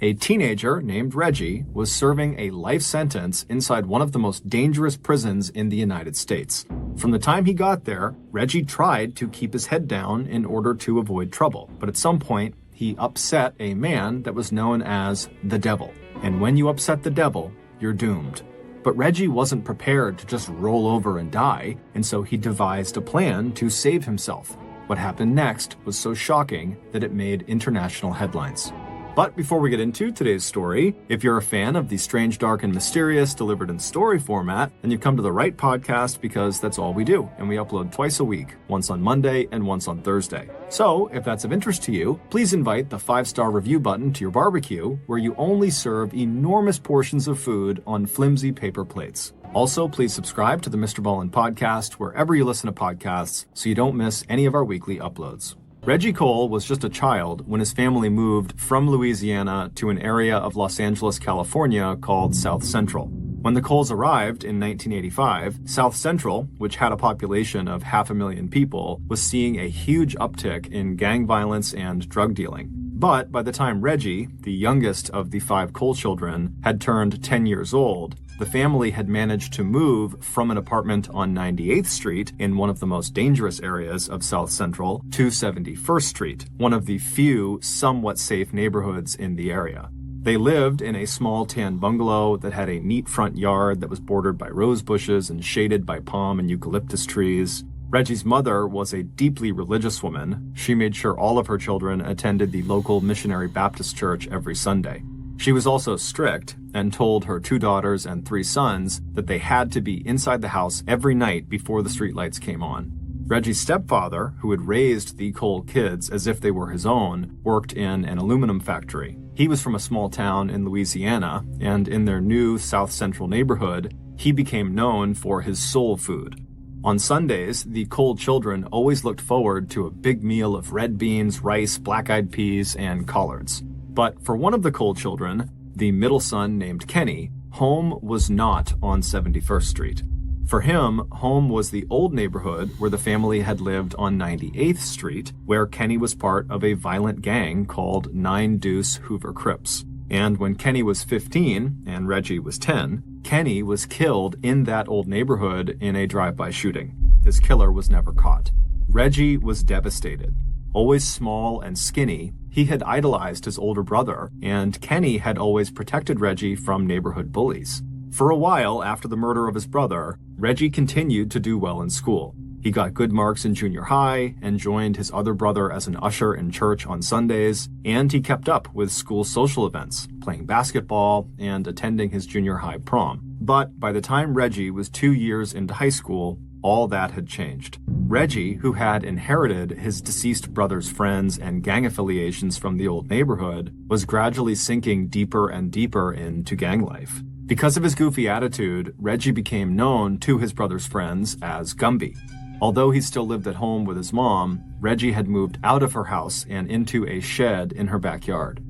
[SPEAKER 1] A teenager named Reggie was serving a life sentence inside one of the most dangerous prisons in the United States. From the time he got there, Reggie tried to keep his head down in order to avoid trouble, but at some point, he upset a man that was known as the Devil. And when you upset the Devil, you're doomed. But Reggie wasn't prepared to just roll over and die, and so he devised a plan to save himself. What happened next was so shocking that it made international headlines. But before we get into today's story, if you're a fan of the strange, dark, and mysterious delivered in story format, then you've come to the right podcast because that's all we do, and we upload twice a week, once on Monday and once on Thursday. So, if that's of interest to you, please invite the 5-star review button to your barbecue, where you only serve enormous portions of food on flimsy paper plates. Also, please subscribe to the MrBallen Podcast wherever you listen to podcasts so you don't miss any of our weekly uploads. Reggie Cole was just a child when his family moved from Louisiana to an area of Los Angeles, California called South Central. When the Coles arrived in 1985, South Central, which had a population of 500,000 people, was seeing a huge uptick in gang violence and drug dealing. But by the time Reggie, the youngest of the 5 Cole children, had turned 10 years old, the family had managed to move from an apartment on 98th Street in one of the most dangerous areas of South Central to 71st Street, one of the few somewhat safe neighborhoods in the area. They lived in a small tan bungalow that had a neat front yard that was bordered by rose bushes and shaded by palm and eucalyptus trees. Reggie's mother was a deeply religious woman. She made sure all of her children attended the local Missionary Baptist church every Sunday. She was also strict and told her 2 daughters and 3 sons that they had to be inside the house every night before the streetlights came on. Reggie's stepfather, who had raised the Cole kids as if they were his own, worked in an aluminum factory. He was from a small town in Louisiana, and in their new South Central neighborhood, he became known for his soul food. On Sundays, the Cole children always looked forward to a big meal of red beans, rice, black-eyed peas, and collards. But for one of the Cole children, the middle son named Kenny, home was not on 71st Street. For him, home was the old neighborhood where the family had lived on 98th Street, where Kenny was part of a violent gang called 9 Deuce Hoover Crips. And when Kenny was 15 and Reggie was 10, Kenny was killed in that old neighborhood in a drive-by shooting. His killer was never caught. Reggie was devastated. Always small and skinny, he had idolized his older brother, and Kenny had always protected Reggie from neighborhood bullies. For a while after the murder of his brother, Reggie continued to do well in school. He got good marks in junior high and joined his other brother as an usher in church on Sundays, and he kept up with school social events, playing basketball and attending his junior high prom. But by the time Reggie was 2 years into high school, all that had changed. Reggie, who had inherited his deceased brother's friends and gang affiliations from the old neighborhood, was gradually sinking deeper and deeper into gang life. Because of his goofy attitude, Reggie became known to his brother's friends as Gumby. Although he still lived at home with his mom, Reggie had moved out of her house and into a shed in her backyard.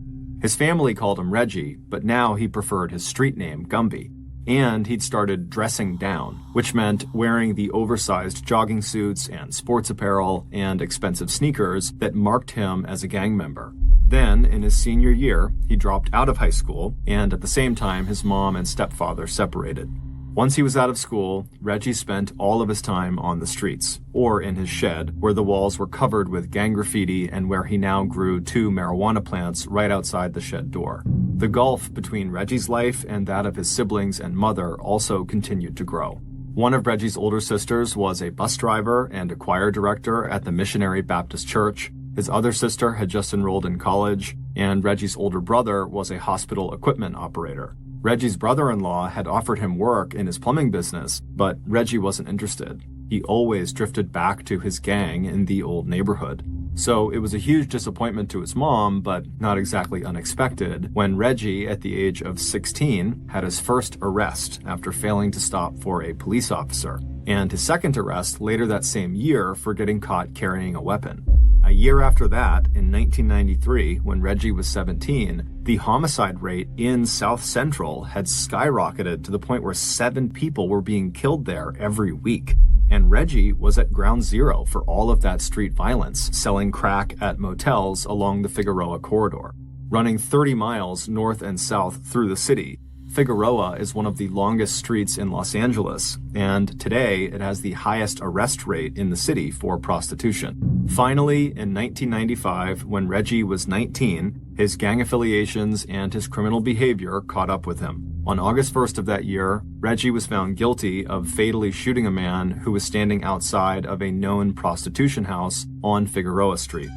[SPEAKER 1] His family called him Reggie, but now he preferred his street name, Gumby. And he'd started dressing down, which meant wearing the oversized jogging suits and sports apparel and expensive sneakers that marked him as a gang member. Then, in his senior year, he dropped out of high school, and at the same time, his mom and stepfather separated. Once he was out of school, Reggie spent all of his time on the streets, or in his shed, where the walls were covered with gang graffiti and where he now grew 2 marijuana plants right outside the shed door. The gulf between Reggie's life and that of his siblings and mother also continued to grow. One of Reggie's older sisters was a bus driver and a choir director at the Missionary Baptist Church. His other sister had just enrolled in college, and Reggie's older brother was a hospital equipment operator. Reggie's brother-in-law had offered him work in his plumbing business, but Reggie wasn't interested. He always drifted back to his gang in the old neighborhood. So it was a huge disappointment to his mom, but not exactly unexpected, when Reggie, at the age of 16, had his first arrest after failing to stop for a police officer, and his second arrest later that same year for getting caught carrying a weapon. A year after that, in 1993, when Reggie was 17, the homicide rate in South Central had skyrocketed to the point where 7 people were being killed there every week. And Reggie was at ground zero for all of that street violence, selling crack at motels along the Figueroa corridor. Running 30 miles north and south through the city, Figueroa is one of the longest streets in Los Angeles, and today it has the highest arrest rate in the city for prostitution. Finally, in 1995, when Reggie was 19, his gang affiliations and his criminal behavior caught up with him. On August 1st of that year, Reggie was found guilty of fatally shooting a man who was standing outside of a known prostitution house on Figueroa Street.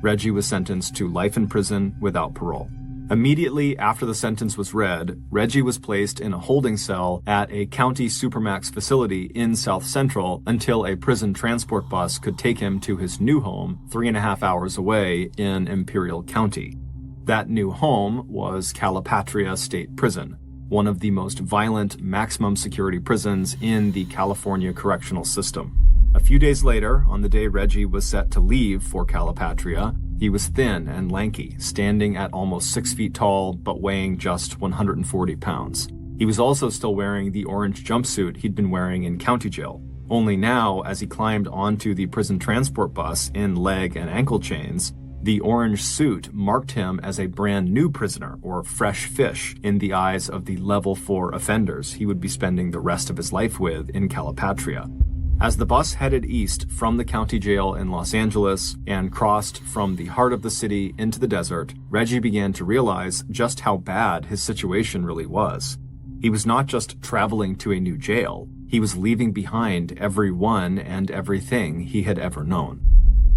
[SPEAKER 1] Reggie was sentenced to life in prison without parole. Immediately after the sentence was read, Reggie was placed in a holding cell at a county supermax facility in South Central until a prison transport bus could take him to his new home 3.5 hours away in Imperial County. That new home was Calipatria State Prison, one of the most violent maximum security prisons in the California correctional system. A few days later, on the day Reggie was set to leave for Calipatria, he was thin and lanky, standing at almost 6 feet tall, but weighing just 140 pounds. He was also still wearing the orange jumpsuit he'd been wearing in county jail. Only now, as he climbed onto the prison transport bus in leg and ankle chains, the orange suit marked him as a brand new prisoner, or fresh fish, in the eyes of the level 4 offenders he would be spending the rest of his life with in Calipatria. As the bus headed east from the county jail in Los Angeles and crossed from the heart of the city into the desert, Reggie began to realize just how bad his situation really was. He was not just traveling to a new jail, he was leaving behind everyone and everything he had ever known.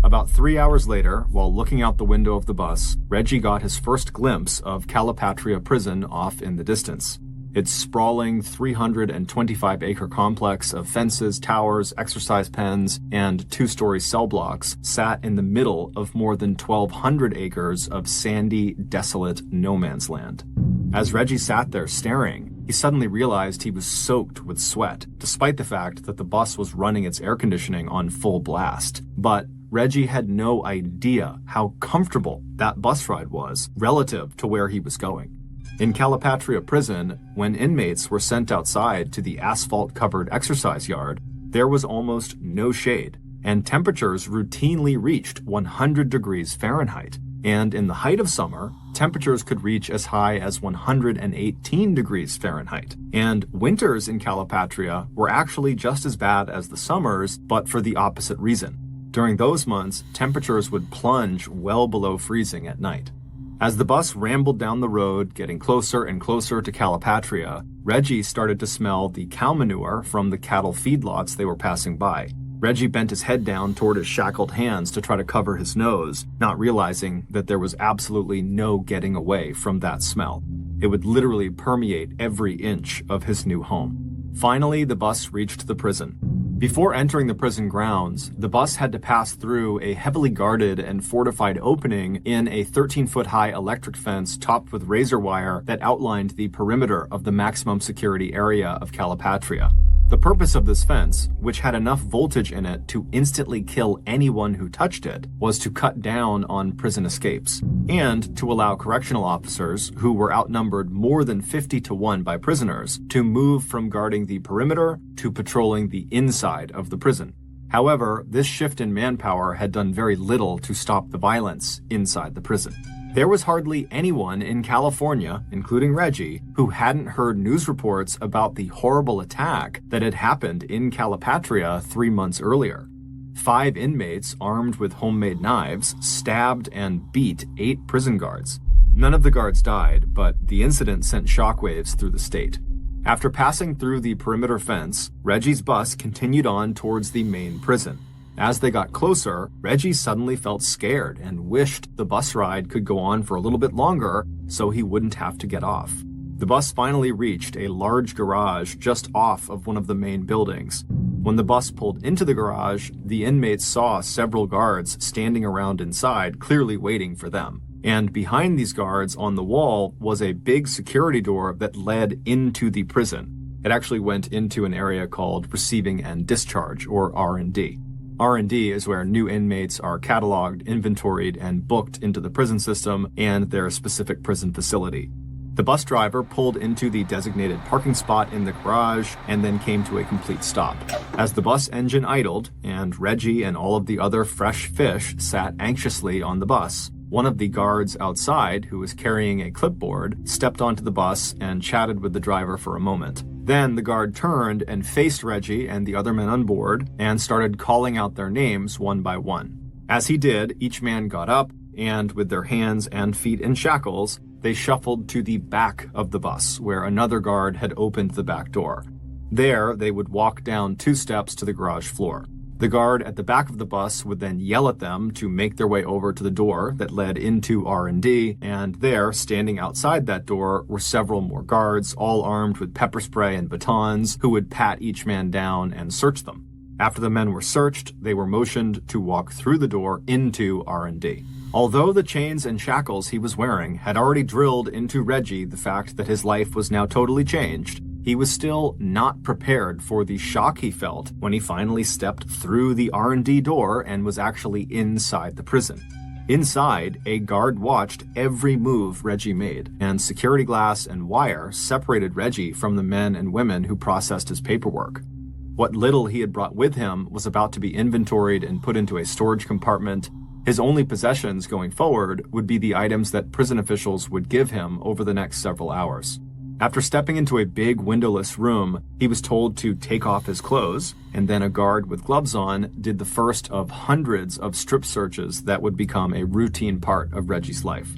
[SPEAKER 1] About 3 hours later, while looking out the window of the bus, Reggie got his first glimpse of Calipatria Prison off in the distance. Its sprawling 325-acre complex of fences, towers, exercise pens, and 2-story cell blocks sat in the middle of more than 1,200 acres of sandy, desolate no-man's land. As Reggie sat there staring, he suddenly realized he was soaked with sweat, despite the fact that the bus was running its air conditioning on full blast. But Reggie had no idea how comfortable that bus ride was relative to where he was going. In Calipatria prison, when inmates were sent outside to the asphalt-covered exercise yard, there was almost no shade, and temperatures routinely reached 100 degrees Fahrenheit. And in the height of summer, temperatures could reach as high as 118 degrees Fahrenheit. And winters in Calipatria were actually just as bad as the summers, but for the opposite reason. During those months, temperatures would plunge well below freezing at night. As the bus rambled down the road, getting closer and closer to Calipatria, Reggie started to smell the cow manure from the cattle feedlots they were passing by. Reggie bent his head down toward his shackled hands to try to cover his nose, not realizing that there was absolutely no getting away from that smell. It would literally permeate every inch of his new home. Finally, the bus reached the prison. Before entering the prison grounds, the bus had to pass through a heavily guarded and fortified opening in a 13-foot-high electric fence topped with razor wire that outlined the perimeter of the maximum security area of Calipatria. The purpose of this fence, which had enough voltage in it to instantly kill anyone who touched it, was to cut down on prison escapes, and to allow correctional officers, who were outnumbered more than 50 to 1 by prisoners, to move from guarding the perimeter to patrolling the inside of the prison. However, this shift in manpower had done very little to stop the violence inside the prison. There was hardly anyone in California, including Reggie, who hadn't heard news reports about the horrible attack that had happened in Calipatria 3 months earlier. 5 inmates armed with homemade knives stabbed and beat 8 prison guards. None of the guards died, but the incident sent shockwaves through the state. After passing through the perimeter fence, Reggie's bus continued on towards the main prison. As they got closer, Reggie suddenly felt scared and wished the bus ride could go on for a little bit longer so he wouldn't have to get off. The bus finally reached a large garage just off of one of the main buildings. When the bus pulled into the garage, the inmates saw several guards standing around inside, clearly waiting for them. And behind these guards on the wall was a big security door that led into the prison. It actually went into an area called Receiving and Discharge, or R&D. R&D is where new inmates are cataloged, inventoried, and booked into the prison system and their specific prison facility. The bus driver pulled into the designated parking spot in the garage and then came to a complete stop. As the bus engine idled and Reggie and all of the other fresh fish sat anxiously on the bus, one of the guards outside, who was carrying a clipboard, stepped onto the bus and chatted with the driver for a moment. Then the guard turned and faced Reggie and the other men on board and started calling out their names one by one. As he did, each man got up and, with their hands and feet in shackles, they shuffled to the back of the bus, where another guard had opened the back door. There, they would walk down 2 steps to the garage floor. The guard at the back of the bus would then yell at them to make their way over to the door that led into R&D, and there, standing outside that door, were several more guards, all armed with pepper spray and batons, who would pat each man down and search them. After the men were searched, they were motioned to walk through the door into R&D. Although the chains and shackles he was wearing had already drilled into Reggie the fact that his life was now totally changed, he was still not prepared for the shock he felt when he finally stepped through the R&D door and was actually inside the prison. Inside, a guard watched every move Reggie made, and security glass and wire separated Reggie from the men and women who processed his paperwork. What little he had brought with him was about to be inventoried and put into a storage compartment. His only possessions going forward would be the items that prison officials would give him over the next several hours. After stepping into a big windowless room, he was told to take off his clothes, and then a guard with gloves on did the first of hundreds of strip searches that would become a routine part of Reggie's life.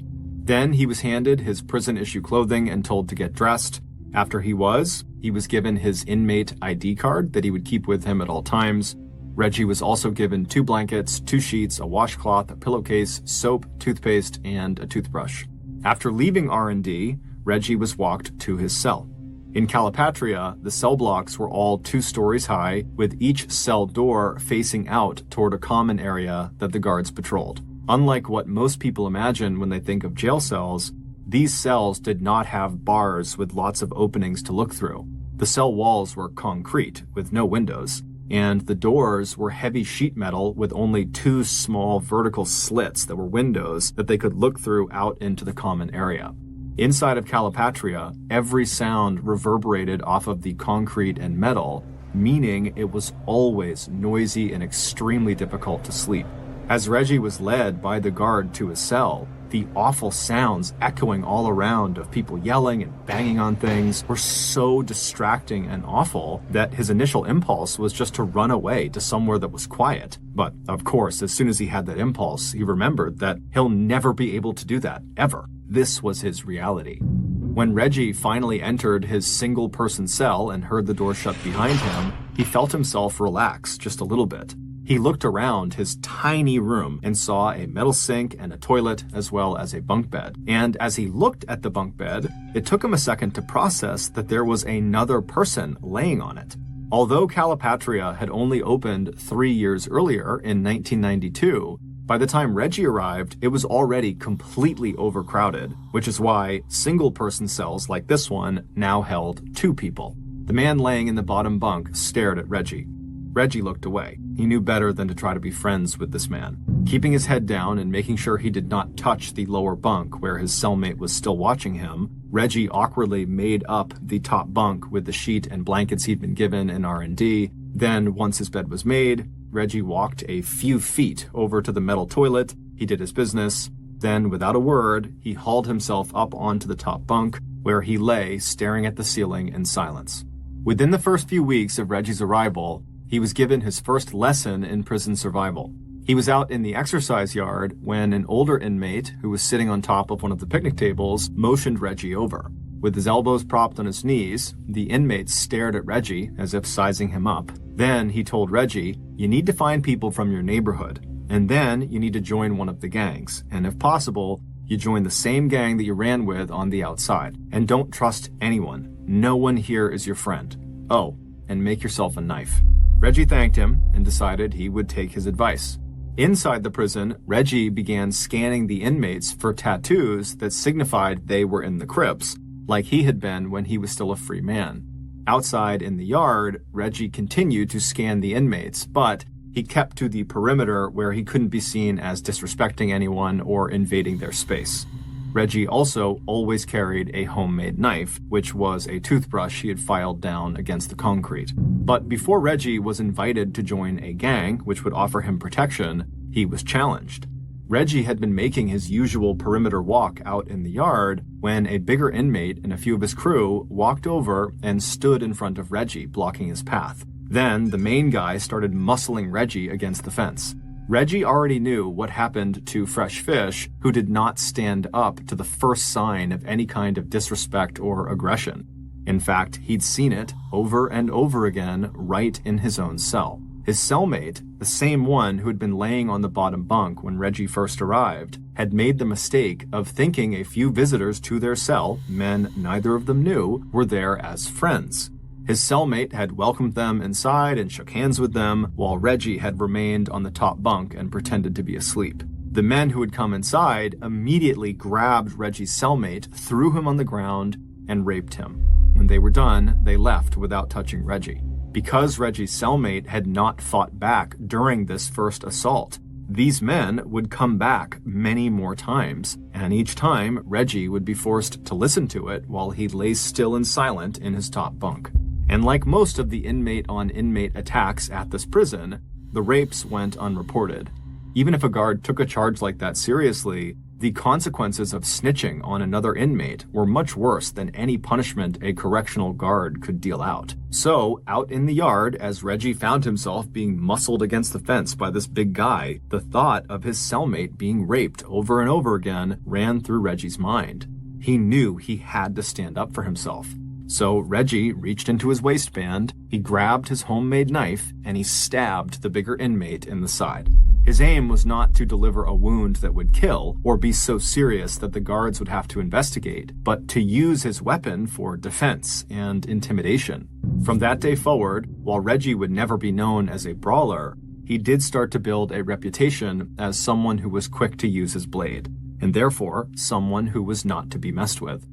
[SPEAKER 1] Then he was handed his prison-issue clothing and told to get dressed. After he was given his inmate ID card that he would keep with him at all times. Reggie was also given 2 blankets, 2 sheets, a washcloth, a pillowcase, soap, toothpaste, and a toothbrush. After leaving R&D, Reggie was walked to his cell. In Calipatria, the cell blocks were all 2 stories high, with each cell door facing out toward a common area that the guards patrolled. Unlike what most people imagine when they think of jail cells, these cells did not have bars with lots of openings to look through. The cell walls were concrete, with no windows, and the doors were heavy sheet metal with only 2 small vertical slits that were windows that they could look through out into the common area. Inside of Calipatria, every sound reverberated off of the concrete and metal, meaning it was always noisy and extremely difficult to sleep. As Reggie was led by the guard to his cell, the awful sounds echoing all around of people yelling and banging on things were so distracting and awful that his initial impulse was just to run away to somewhere that was quiet. But, of course, as soon as he had that impulse, he remembered that he'll never be able to do that, ever. This was his reality. When Reggie finally entered his single-person cell and heard the door shut behind him, he felt himself relax just a little bit. He looked around his tiny room and saw a metal sink and a toilet as well as a bunk bed. And as he looked at the bunk bed, it took him a second to process that there was another person laying on it. Although Calipatria had only opened 3 years earlier in 1992, by the time Reggie arrived, it was already completely overcrowded, which is why single-person cells like this one now held 2 people. The man laying in the bottom bunk stared at Reggie. Reggie looked away. He knew better than to try to be friends with this man. Keeping his head down and making sure he did not touch the lower bunk where his cellmate was still watching him, Reggie awkwardly made up the top bunk with the sheet and blankets he'd been given in R&D. Then, once his bed was made, Reggie walked a few feet over to the metal toilet. He did his business. Then, without a word, he hauled himself up onto the top bunk, where he lay staring at the ceiling in silence. Within the first few weeks of Reggie's arrival, he was given his first lesson in prison survival. He was out in the exercise yard when an older inmate who was sitting on top of one of the picnic tables motioned Reggie over. With his elbows propped on his knees, the inmate stared at Reggie as if sizing him up. Then he told Reggie, "You need to find people from your neighborhood, and then you need to join one of the gangs, and if possible, you join the same gang that you ran with on the outside. And don't trust anyone. No one here is your friend. Oh, and make yourself a knife." Reggie thanked him and decided he would take his advice. Inside the prison, Reggie began scanning the inmates for tattoos that signified they were in the Crips, like he had been when he was still a free man. Outside in the yard, Reggie continued to scan the inmates, but he kept to the perimeter where he couldn't be seen as disrespecting anyone or invading their space. Reggie also always carried a homemade knife, which was a toothbrush he had filed down against the concrete. But before Reggie was invited to join a gang, which would offer him protection, he was challenged. Reggie had been making his usual perimeter walk out in the yard when a bigger inmate and a few of his crew walked over and stood in front of Reggie, blocking his path. Then the main guy started muscling Reggie against the fence. Reggie already knew what happened to fresh fish who did not stand up to the first sign of any kind of disrespect or aggression. In fact, he'd seen it over and over again right in his own cell. His cellmate, the same one who had been laying on the bottom bunk when Reggie first arrived, had made the mistake of thinking a few visitors to their cell, men neither of them knew, were there as friends. His cellmate had welcomed them inside and shook hands with them, while Reggie had remained on the top bunk and pretended to be asleep. The men who had come inside immediately grabbed Reggie's cellmate, threw him on the ground, and raped him. When they were done, they left without touching Reggie. Because Reggie's cellmate had not fought back during this first assault, these men would come back many more times, and each time Reggie would be forced to listen to it while he lay still and silent in his top bunk. And like most of the inmate-on-inmate attacks at this prison, the rapes went unreported. Even if a guard took a charge like that seriously, the consequences of snitching on another inmate were much worse than any punishment a correctional guard could deal out. So, out in the yard, as Reggie found himself being muscled against the fence by this big guy, the thought of his cellmate being raped over and over again ran through Reggie's mind. He knew he had to stand up for himself. So Reggie reached into his waistband, he grabbed his homemade knife, and he stabbed the bigger inmate in the side. His aim was not to deliver a wound that would kill, or be so serious that the guards would have to investigate, but to use his weapon for defense and intimidation. From that day forward, while Reggie would never be known as a brawler, he did start to build a reputation as someone who was quick to use his blade, and therefore someone who was not to be messed with.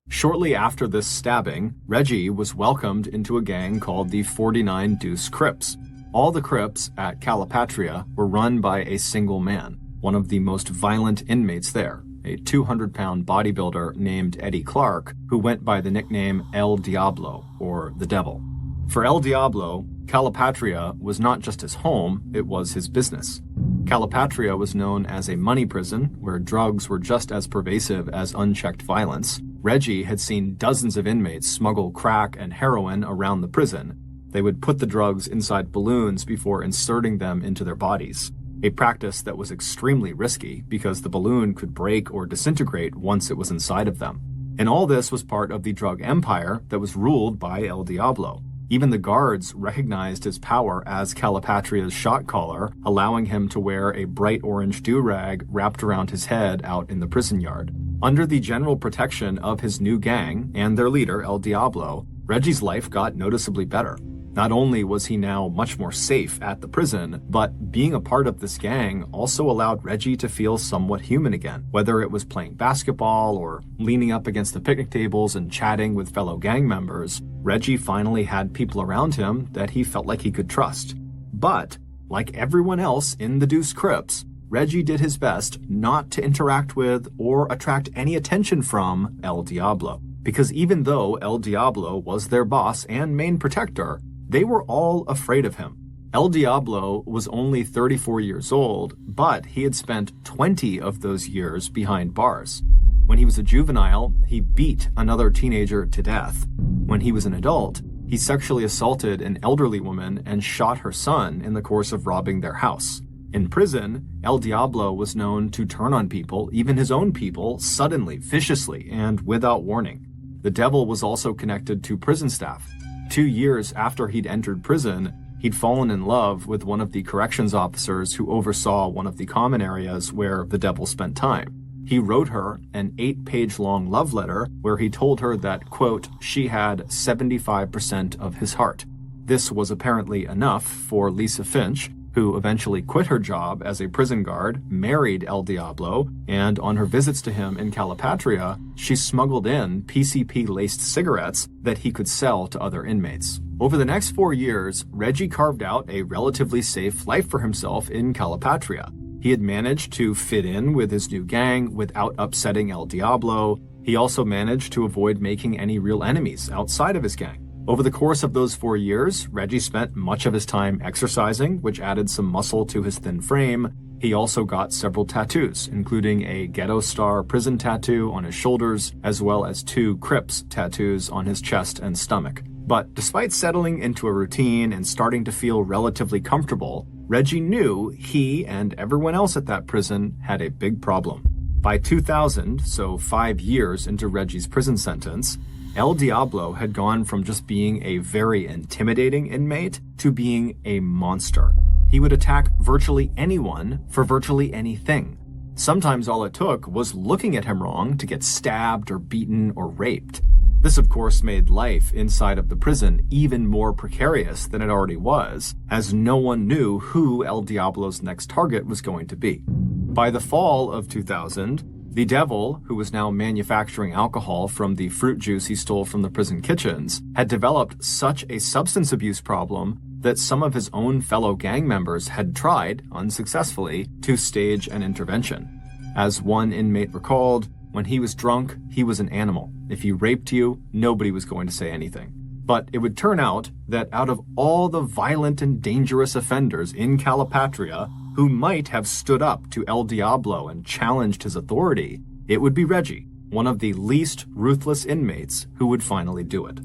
[SPEAKER 1] Shortly after this stabbing, Reggie was welcomed into a gang called the 49 Deuce Crips. All the Crips at Calipatria were run by a single man, one of the most violent inmates there, a 200-pound bodybuilder named Eddie Clark, who went by the nickname El Diablo, or the Devil. For El Diablo, Calipatria was not just his home, it was his business. Calipatria was known as a money prison, where drugs were just as pervasive as unchecked violence. Reggie had seen dozens of inmates smuggle crack and heroin around the prison. They would put the drugs inside balloons before inserting them into their bodies, a practice that was extremely risky because the balloon could break or disintegrate once it was inside of them. And all this was part of the drug empire that was ruled by El Diablo. Even the guards recognized his power as Calipatria's shot caller, allowing him to wear a bright orange do-rag wrapped around his head out in the prison yard. Under the general protection of his new gang and their leader, El Diablo, Reggie's life got noticeably better. Not only was he now much more safe at the prison, but being a part of this gang also allowed Reggie to feel somewhat human again, whether it was playing basketball or leaning up against the picnic tables and chatting with fellow gang members. Reggie finally had people around him that he felt like he could trust. But, like everyone else in the Deuce Crips, Reggie did his best not to interact with or attract any attention from El Diablo. Because even though El Diablo was their boss and main protector, they were all afraid of him. El Diablo was only 34 years old, but he had spent 20 of those years behind bars. When he was a juvenile, he beat another teenager to death. When he was an adult, he sexually assaulted an elderly woman and shot her son in the course of robbing their house. In prison, El Diablo was known to turn on people, even his own people, suddenly, viciously, and without warning. The Devil was also connected to prison staff. 2 years after he'd entered prison, he'd fallen in love with one of the corrections officers who oversaw one of the common areas where the Devil spent time. He wrote her an 8-page-long love letter where he told her that, quote, she had 75% of his heart. This was apparently enough for Lisa Finch, who eventually quit her job as a prison guard, married El Diablo, and on her visits to him in Calipatria, she smuggled in PCP-laced cigarettes that he could sell to other inmates. Over the next 4 years, Reggie carved out a relatively safe life for himself in Calipatria. He had managed to fit in with his new gang without upsetting El Diablo. He also managed to avoid making any real enemies outside of his gang. Over the course of those 4 years, Reggie spent much of his time exercising, which added some muscle to his thin frame. He also got several tattoos, including a Ghetto Star prison tattoo on his shoulders, as well as 2 Crips tattoos on his chest and stomach. But despite settling into a routine and starting to feel relatively comfortable, Reggie knew he and everyone else at that prison had a big problem. By 2000, so 5 years into Reggie's prison sentence, El Diablo had gone from just being a very intimidating inmate to being a monster. He would attack virtually anyone for virtually anything. Sometimes all it took was looking at him wrong to get stabbed or beaten or raped. This, of course, made life inside of the prison even more precarious than it already was, as no one knew who El Diablo's next target was going to be. By the fall of 2000, the Devil, who was now manufacturing alcohol from the fruit juice he stole from the prison kitchens, had developed such a substance abuse problem that some of his own fellow gang members had tried, unsuccessfully, to stage an intervention. As one inmate recalled, when he was drunk, he was an animal. If he raped you, nobody was going to say anything. But it would turn out that out of all the violent and dangerous offenders in Calipatria who might have stood up to El Diablo and challenged his authority, it would be Reggie, one of the least ruthless inmates who would finally do it.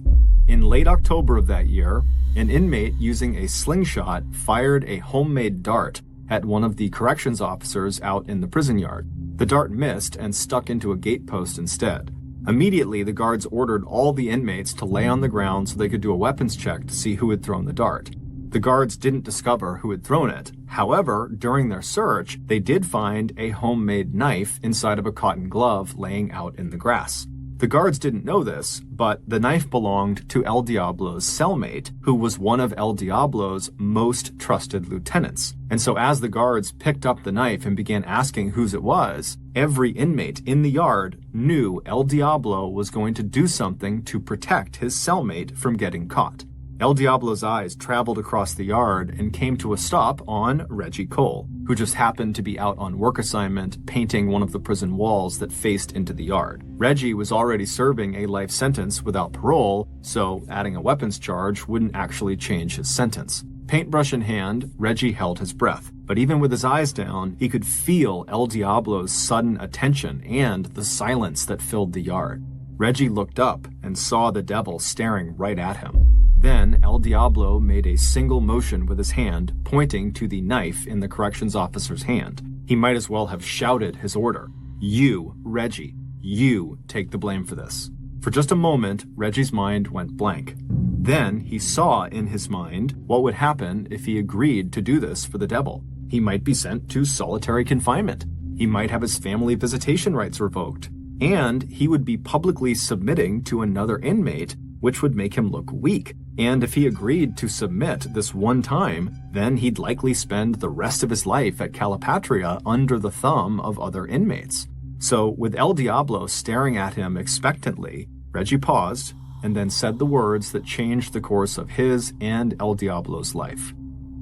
[SPEAKER 1] In late October of that year, an inmate using a slingshot fired a homemade dart at one of the corrections officers out in the prison yard. The dart missed and stuck into a gatepost instead. Immediately, the guards ordered all the inmates to lay on the ground so they could do a weapons check to see who had thrown the dart. The guards didn't discover who had thrown it. However, during their search, they did find a homemade knife inside of a cotton glove laying out in the grass. The guards didn't know this, but the knife belonged to El Diablo's cellmate, who was one of El Diablo's most trusted lieutenants. And so as the guards picked up the knife and began asking whose it was, every inmate in the yard knew El Diablo was going to do something to protect his cellmate from getting caught. El Diablo's eyes traveled across the yard and came to a stop on Reggie Cole, who just happened to be out on work assignment painting one of the prison walls that faced into the yard. Reggie was already serving a life sentence without parole, so adding a weapons charge wouldn't actually change his sentence. Paintbrush in hand, Reggie held his breath, but even with his eyes down, he could feel El Diablo's sudden attention and the silence that filled the yard. Reggie looked up and saw the devil staring right at him. Then El Diablo made a single motion with his hand, pointing to the knife in the corrections officer's hand. He might as well have shouted his order. "You, Reggie, you take the blame for this." For just a moment, Reggie's mind went blank. Then he saw in his mind what would happen if he agreed to do this for the devil. He might be sent to solitary confinement. He might have his family visitation rights revoked. And he would be publicly submitting to another inmate, which would make him look weak. And if he agreed to submit this one time, then he'd likely spend the rest of his life at Calipatria under the thumb of other inmates. So with El Diablo staring at him expectantly, Reggie paused and then said the words that changed the course of his and El Diablo's life.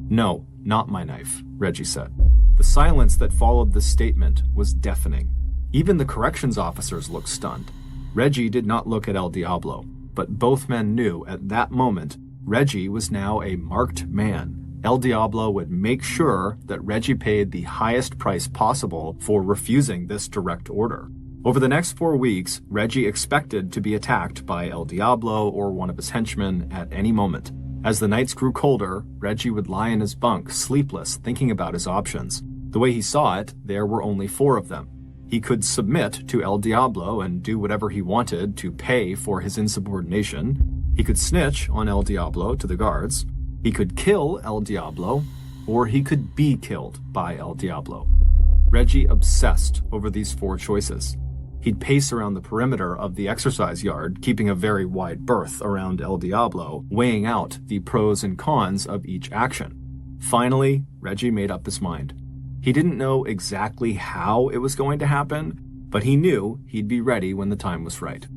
[SPEAKER 1] "No, not my knife," Reggie said. The silence that followed this statement was deafening. Even the corrections officers looked stunned. Reggie did not look at El Diablo, but both men knew at that moment Reggie was now a marked man. El Diablo would make sure that Reggie paid the highest price possible for refusing this direct order. Over the next 4 weeks, Reggie expected to be attacked by El Diablo or one of his henchmen at any moment. As the nights grew colder, Reggie would lie in his bunk, sleepless, thinking about his options. The way he saw it, there were only 4 of them. He could submit to El Diablo and do whatever he wanted to pay for his insubordination. He could snitch on El Diablo to the guards. He could kill El Diablo, or he could be killed by El Diablo. Reggie obsessed over these 4 choices. He'd pace around the perimeter of the exercise yard, keeping a very wide berth around El Diablo, weighing out the pros and cons of each action. Finally, Reggie made up his mind. He didn't know exactly how it was going to happen, but he knew he'd be ready when the time was right.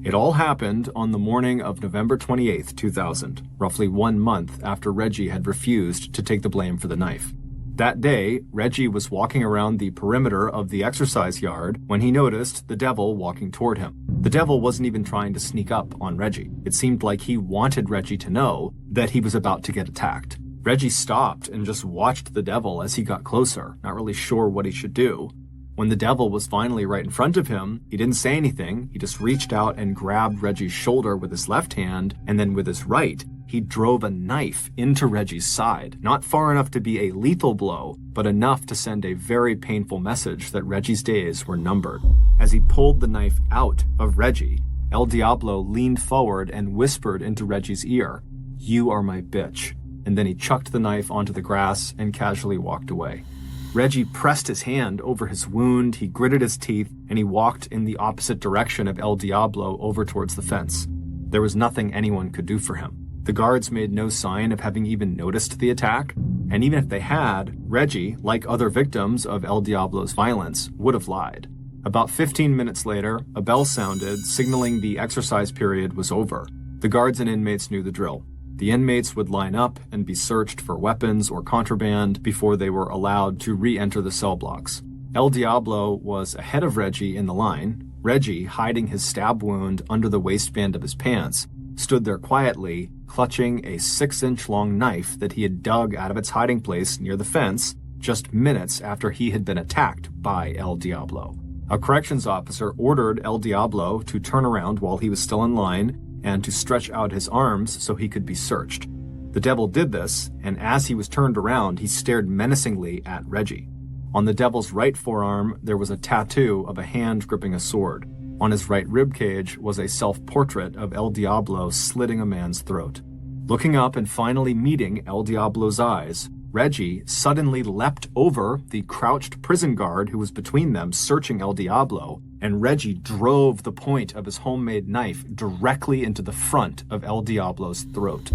[SPEAKER 1] It all happened on the morning of November 28th, 2000, roughly 1 month after Reggie had refused to take the blame for the knife. That day, Reggie was walking around the perimeter of the exercise yard when he noticed the devil walking toward him. The devil wasn't even trying to sneak up on Reggie. It seemed like he wanted Reggie to know that he was about to get attacked. Reggie stopped and just watched the devil as he got closer, not really sure what he should do. When the devil was finally right in front of him, he didn't say anything. He just reached out and grabbed Reggie's shoulder with his left hand, and then with his right, he drove a knife into Reggie's side. Not far enough to be a lethal blow, but enough to send a very painful message that Reggie's days were numbered. As he pulled the knife out of Reggie, El Diablo leaned forward and whispered into Reggie's ear, "You are my bitch." And then he chucked the knife onto the grass and casually walked away. Reggie pressed his hand over his wound, he gritted his teeth, and he walked in the opposite direction of El Diablo over towards the fence. There was nothing anyone could do for him. The guards made no sign of having even noticed the attack, and even if they had, Reggie, like other victims of El Diablo's violence, would have lied. About 15 minutes later, a bell sounded, signaling the exercise period was over. The guards and inmates knew the drill. The inmates would line up and be searched for weapons or contraband before they were allowed to re-enter the cell blocks. El Diablo was ahead of Reggie in the line. Reggie, hiding his stab wound under the waistband of his pants, stood there quietly, clutching a 6-inch-long knife that he had dug out of its hiding place near the fence just minutes after he had been attacked by El Diablo. A corrections officer ordered El Diablo to turn around while he was still in line and to stretch out his arms so he could be searched. The devil did this, and as he was turned around, he stared menacingly at Reggie. On the devil's right forearm, there was a tattoo of a hand gripping a sword. On his right ribcage was a self-portrait of El Diablo slitting a man's throat. Looking up and finally meeting El Diablo's eyes, Reggie suddenly leapt over the crouched prison guard who was between them searching El Diablo, and Reggie drove the point of his homemade knife directly into the front of El Diablo's throat.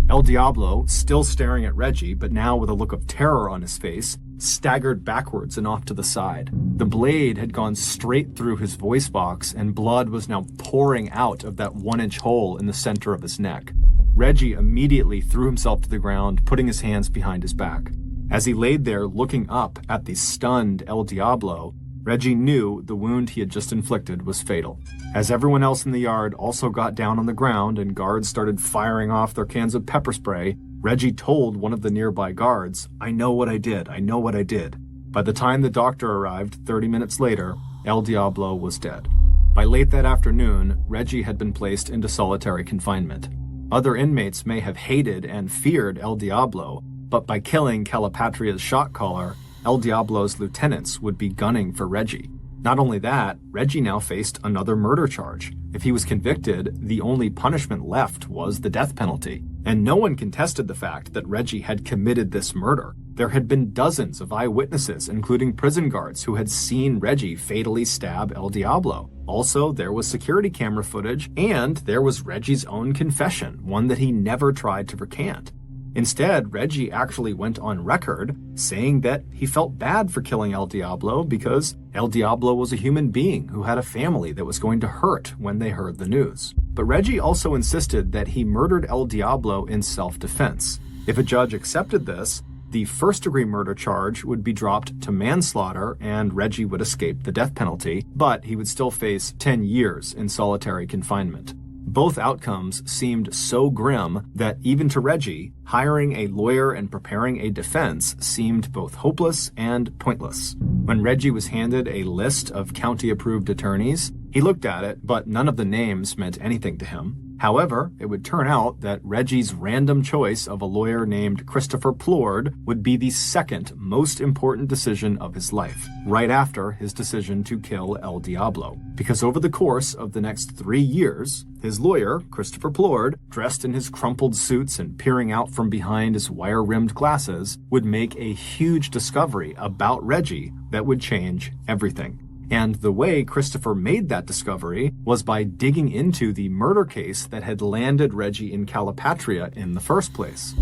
[SPEAKER 1] El Diablo, still staring at Reggie, but now with a look of terror on his face, staggered backwards and off to the side. The blade had gone straight through his voice box, and blood was now pouring out of that 1-inch hole in the center of his neck. Reggie immediately threw himself to the ground, putting his hands behind his back. As he laid there looking up at the stunned El Diablo, Reggie knew the wound he had just inflicted was fatal. As everyone else in the yard also got down on the ground and guards started firing off their cans of pepper spray, Reggie told one of the nearby guards, "I know what I did. I know what I did." By the time the doctor arrived 30 minutes later, El Diablo was dead. By late that afternoon, Reggie had been placed into solitary confinement. Other inmates may have hated and feared El Diablo, but by killing Calapatria's shot caller, El Diablo's lieutenants would be gunning for Reggie. Not only that, Reggie now faced another murder charge. If he was convicted, the only punishment left was the death penalty. And no one contested the fact that Reggie had committed this murder. There had been dozens of eyewitnesses, including prison guards, who had seen Reggie fatally stab El Diablo. Also, there was security camera footage, and there was Reggie's own confession, one that he never tried to recant. Instead, Reggie actually went on record saying that he felt bad for killing El Diablo because El Diablo was a human being who had a family that was going to hurt when they heard the news. But Reggie also insisted that he murdered El Diablo in self-defense. If a judge accepted this, the first-degree murder charge would be dropped to manslaughter and Reggie would escape the death penalty, but he would still face 10 years in solitary confinement. Both outcomes seemed so grim that even to Reggie, hiring a lawyer and preparing a defense seemed both hopeless and pointless. When Reggie was handed a list of county-approved attorneys, he looked at it, but none of the names meant anything to him. However, it would turn out that Reggie's random choice of a lawyer named Christopher Plord would be the second most important decision of his life, right after his decision to kill El Diablo. Because over the course of the next 3 years, his lawyer, Christopher Plord, dressed in his crumpled suits and peering out from behind his wire-rimmed glasses, would make a huge discovery about Reggie that would change everything. And the way Christopher made that discovery was by digging into the murder case that had landed Reggie in Calipatria in the first place.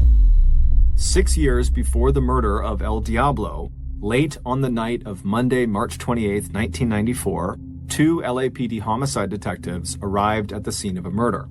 [SPEAKER 1] 6 years before the murder of El Diablo, late on the night of Monday, March 28, 1994, 2 LAPD homicide detectives arrived at the scene of a murder.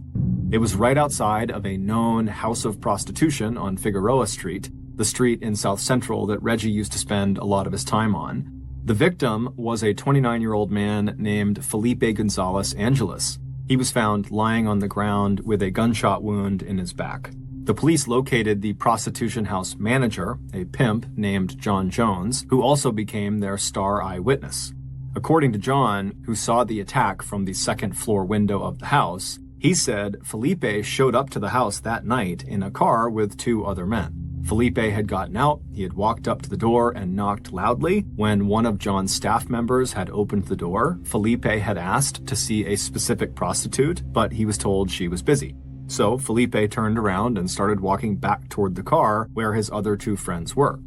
[SPEAKER 1] It was right outside of a known house of prostitution on Figueroa Street, the street in South Central that Reggie used to spend a lot of his time on. The victim was a 29-year-old man named Felipe Gonzalez Angeles. He was found lying on the ground with a gunshot wound in his back. The police located the prostitution house manager, a pimp named John Jones, who also became their star eyewitness. According to John, who saw the attack from the second-floor window of the house, he said Felipe showed up to the house that night in a car with 2 other men. Felipe had gotten out, he had walked up to the door and knocked loudly. When one of John's staff members had opened the door, Felipe had asked to see a specific prostitute, but he was told she was busy. So Felipe turned around and started walking back toward the car where his other 2 friends were.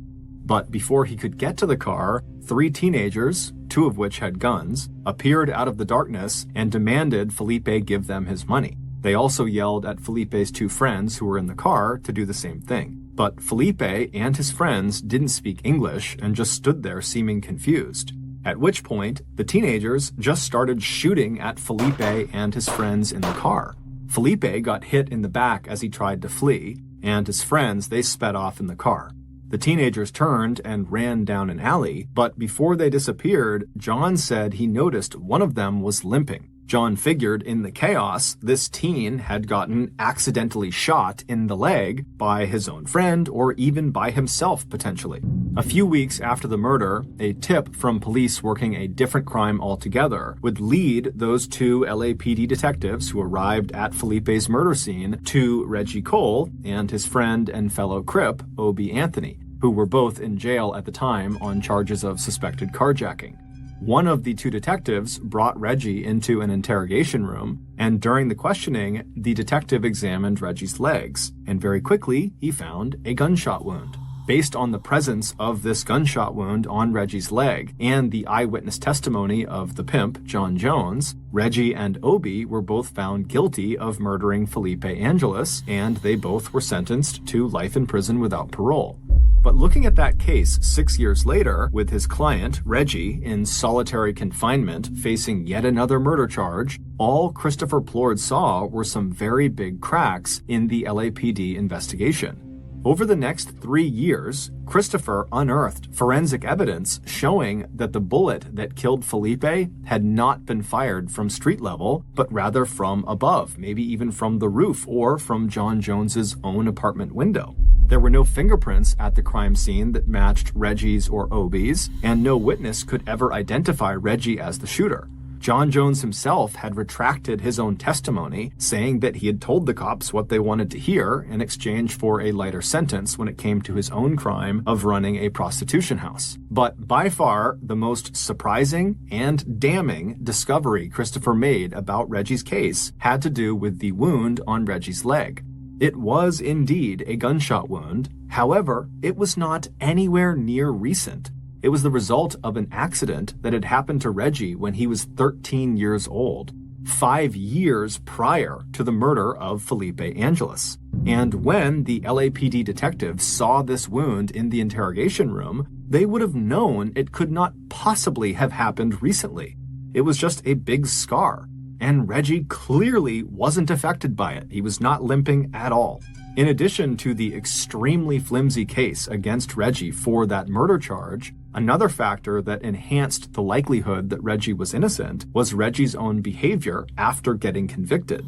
[SPEAKER 1] But before he could get to the car, 3 teenagers, 2 of which had guns, appeared out of the darkness and demanded Felipe give them his money. They also yelled at Felipe's 2 friends who were in the car to do the same thing. But Felipe and his friends didn't speak English and just stood there seeming confused. At which point, the teenagers just started shooting at Felipe and his friends in the car. Felipe got hit in the back as he tried to flee, and his friends, they sped off in the car. The teenagers turned and ran down an alley, but before they disappeared, John said he noticed one of them was limping. John figured in the chaos, this teen had gotten accidentally shot in the leg by his own friend or even by himself, potentially. A few weeks after the murder, a tip from police working a different crime altogether would lead those 2 LAPD detectives who arrived at Felipe's murder scene to Reggie Cole and his friend and fellow Crip, Obie Anthony, who were both in jail at the time on charges of suspected carjacking. One of the 2 detectives brought Reggie into an interrogation room, and during the questioning, the detective examined Reggie's legs, and very quickly, he found a gunshot wound. Based on the presence of this gunshot wound on Reggie's leg and the eyewitness testimony of the pimp, John Jones, Reggie and Obie were both found guilty of murdering Felipe Angeles, and they both were sentenced to life in prison without parole. But looking at that case 6 years later, with his client, Reggie, in solitary confinement facing yet another murder charge, all Christopher Plord saw were some very big cracks in the LAPD investigation. Over the next 3 years, Christopher unearthed forensic evidence showing that the bullet that killed Felipe had not been fired from street level, but rather from above, maybe even from the roof or from John Jones's own apartment window. There were no fingerprints at the crime scene that matched Reggie's or Obie's, and no witness could ever identify Reggie as the shooter. John Jones himself had retracted his own testimony, saying that he had told the cops what they wanted to hear in exchange for a lighter sentence when it came to his own crime of running a prostitution house. But by far, the most surprising and damning discovery Christopher made about Reggie's case had to do with the wound on Reggie's leg. It was indeed a gunshot wound. However, it was not anywhere near recent. It was the result of an accident that had happened to Reggie when he was 13 years old, 5 years prior to the murder of Felipe Angeles. And when the LAPD detectives saw this wound in the interrogation room, they would have known it could not possibly have happened recently. It was just a big scar. And Reggie clearly wasn't affected by it. He was not limping at all. In addition to the extremely flimsy case against Reggie for that murder charge, another factor that enhanced the likelihood that Reggie was innocent was Reggie's own behavior after getting convicted.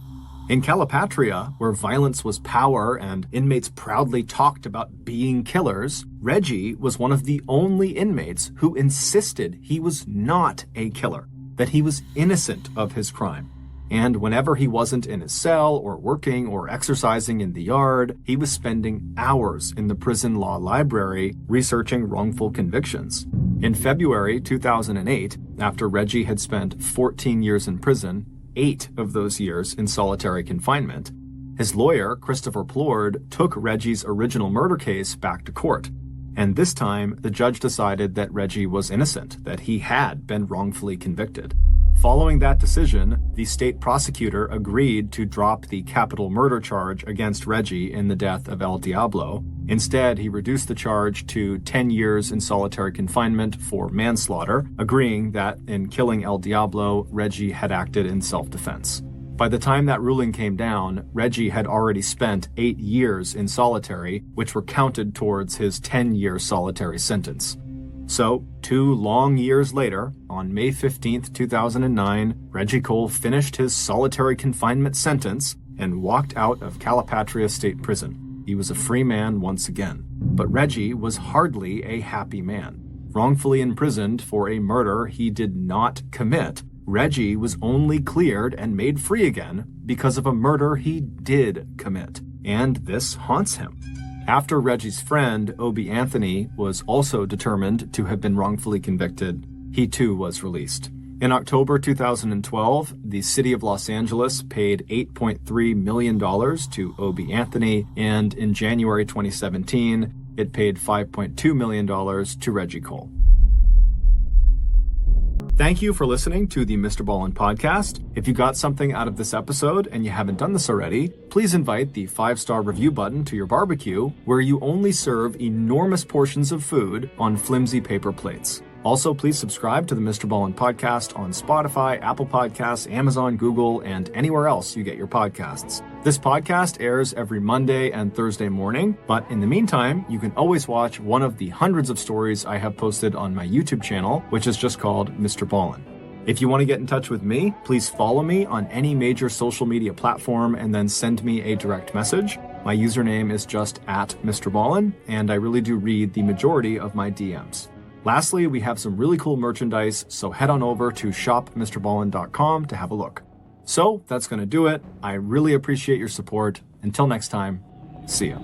[SPEAKER 1] In Calipatria, where violence was power and inmates proudly talked about being killers, Reggie was one of the only inmates who insisted he was not a killer, that he was innocent of his crime. And whenever he wasn't in his cell or working or exercising in the yard, he was spending hours in the prison law library researching wrongful convictions. In February 2008, after Reggie had spent 14 years in prison, 8 of those years in solitary confinement, his lawyer, Christopher Plord, took Reggie's original murder case back to court. And this time, the judge decided that Reggie was innocent, that he had been wrongfully convicted. Following that decision, the state prosecutor agreed to drop the capital murder charge against Reggie in the death of El Diablo. Instead, he reduced the charge to 10 years in solitary confinement for manslaughter, agreeing that in killing El Diablo, Reggie had acted in self-defense. By the time that ruling came down, Reggie had already spent 8 years in solitary, which were counted towards his 10-year solitary sentence. So, 2 long years later, on May 15th, 2009, Reggie Cole finished his solitary confinement sentence and walked out of Calipatria State Prison. He was a free man once again. But Reggie was hardly a happy man. Wrongfully imprisoned for a murder he did not commit, Reggie was only cleared and made free again because of a murder he did commit, and this haunts him. After Reggie's friend, Obie Anthony, was also determined to have been wrongfully convicted, he too was released. In October 2012, the city of Los Angeles paid $8.3 million to Obie Anthony, and in January 2017, it paid $5.2 million to Reggie Cole. Thank you for listening to the MrBallen Podcast. If you got something out of this episode and you haven't done this already, please invite the 5-star review button to your barbecue, where you only serve enormous portions of food on flimsy paper plates. Also, please subscribe to the MrBallen Podcast on Spotify, Apple Podcasts, Amazon, Google, and anywhere else you get your podcasts. This podcast airs every Monday and Thursday morning, but in the meantime, you can always watch one of the hundreds of stories I have posted on my YouTube channel, which is just called MrBallen. If you want to get in touch with me, please follow me on any major social media platform and then send me a direct message. My username is just @MrBallen, and I really do read the majority of my DMs. Lastly, we have some really cool merchandise, so head on over to shopmrballen.com to have a look. So that's going to do it. I really appreciate your support. Until next time, see ya.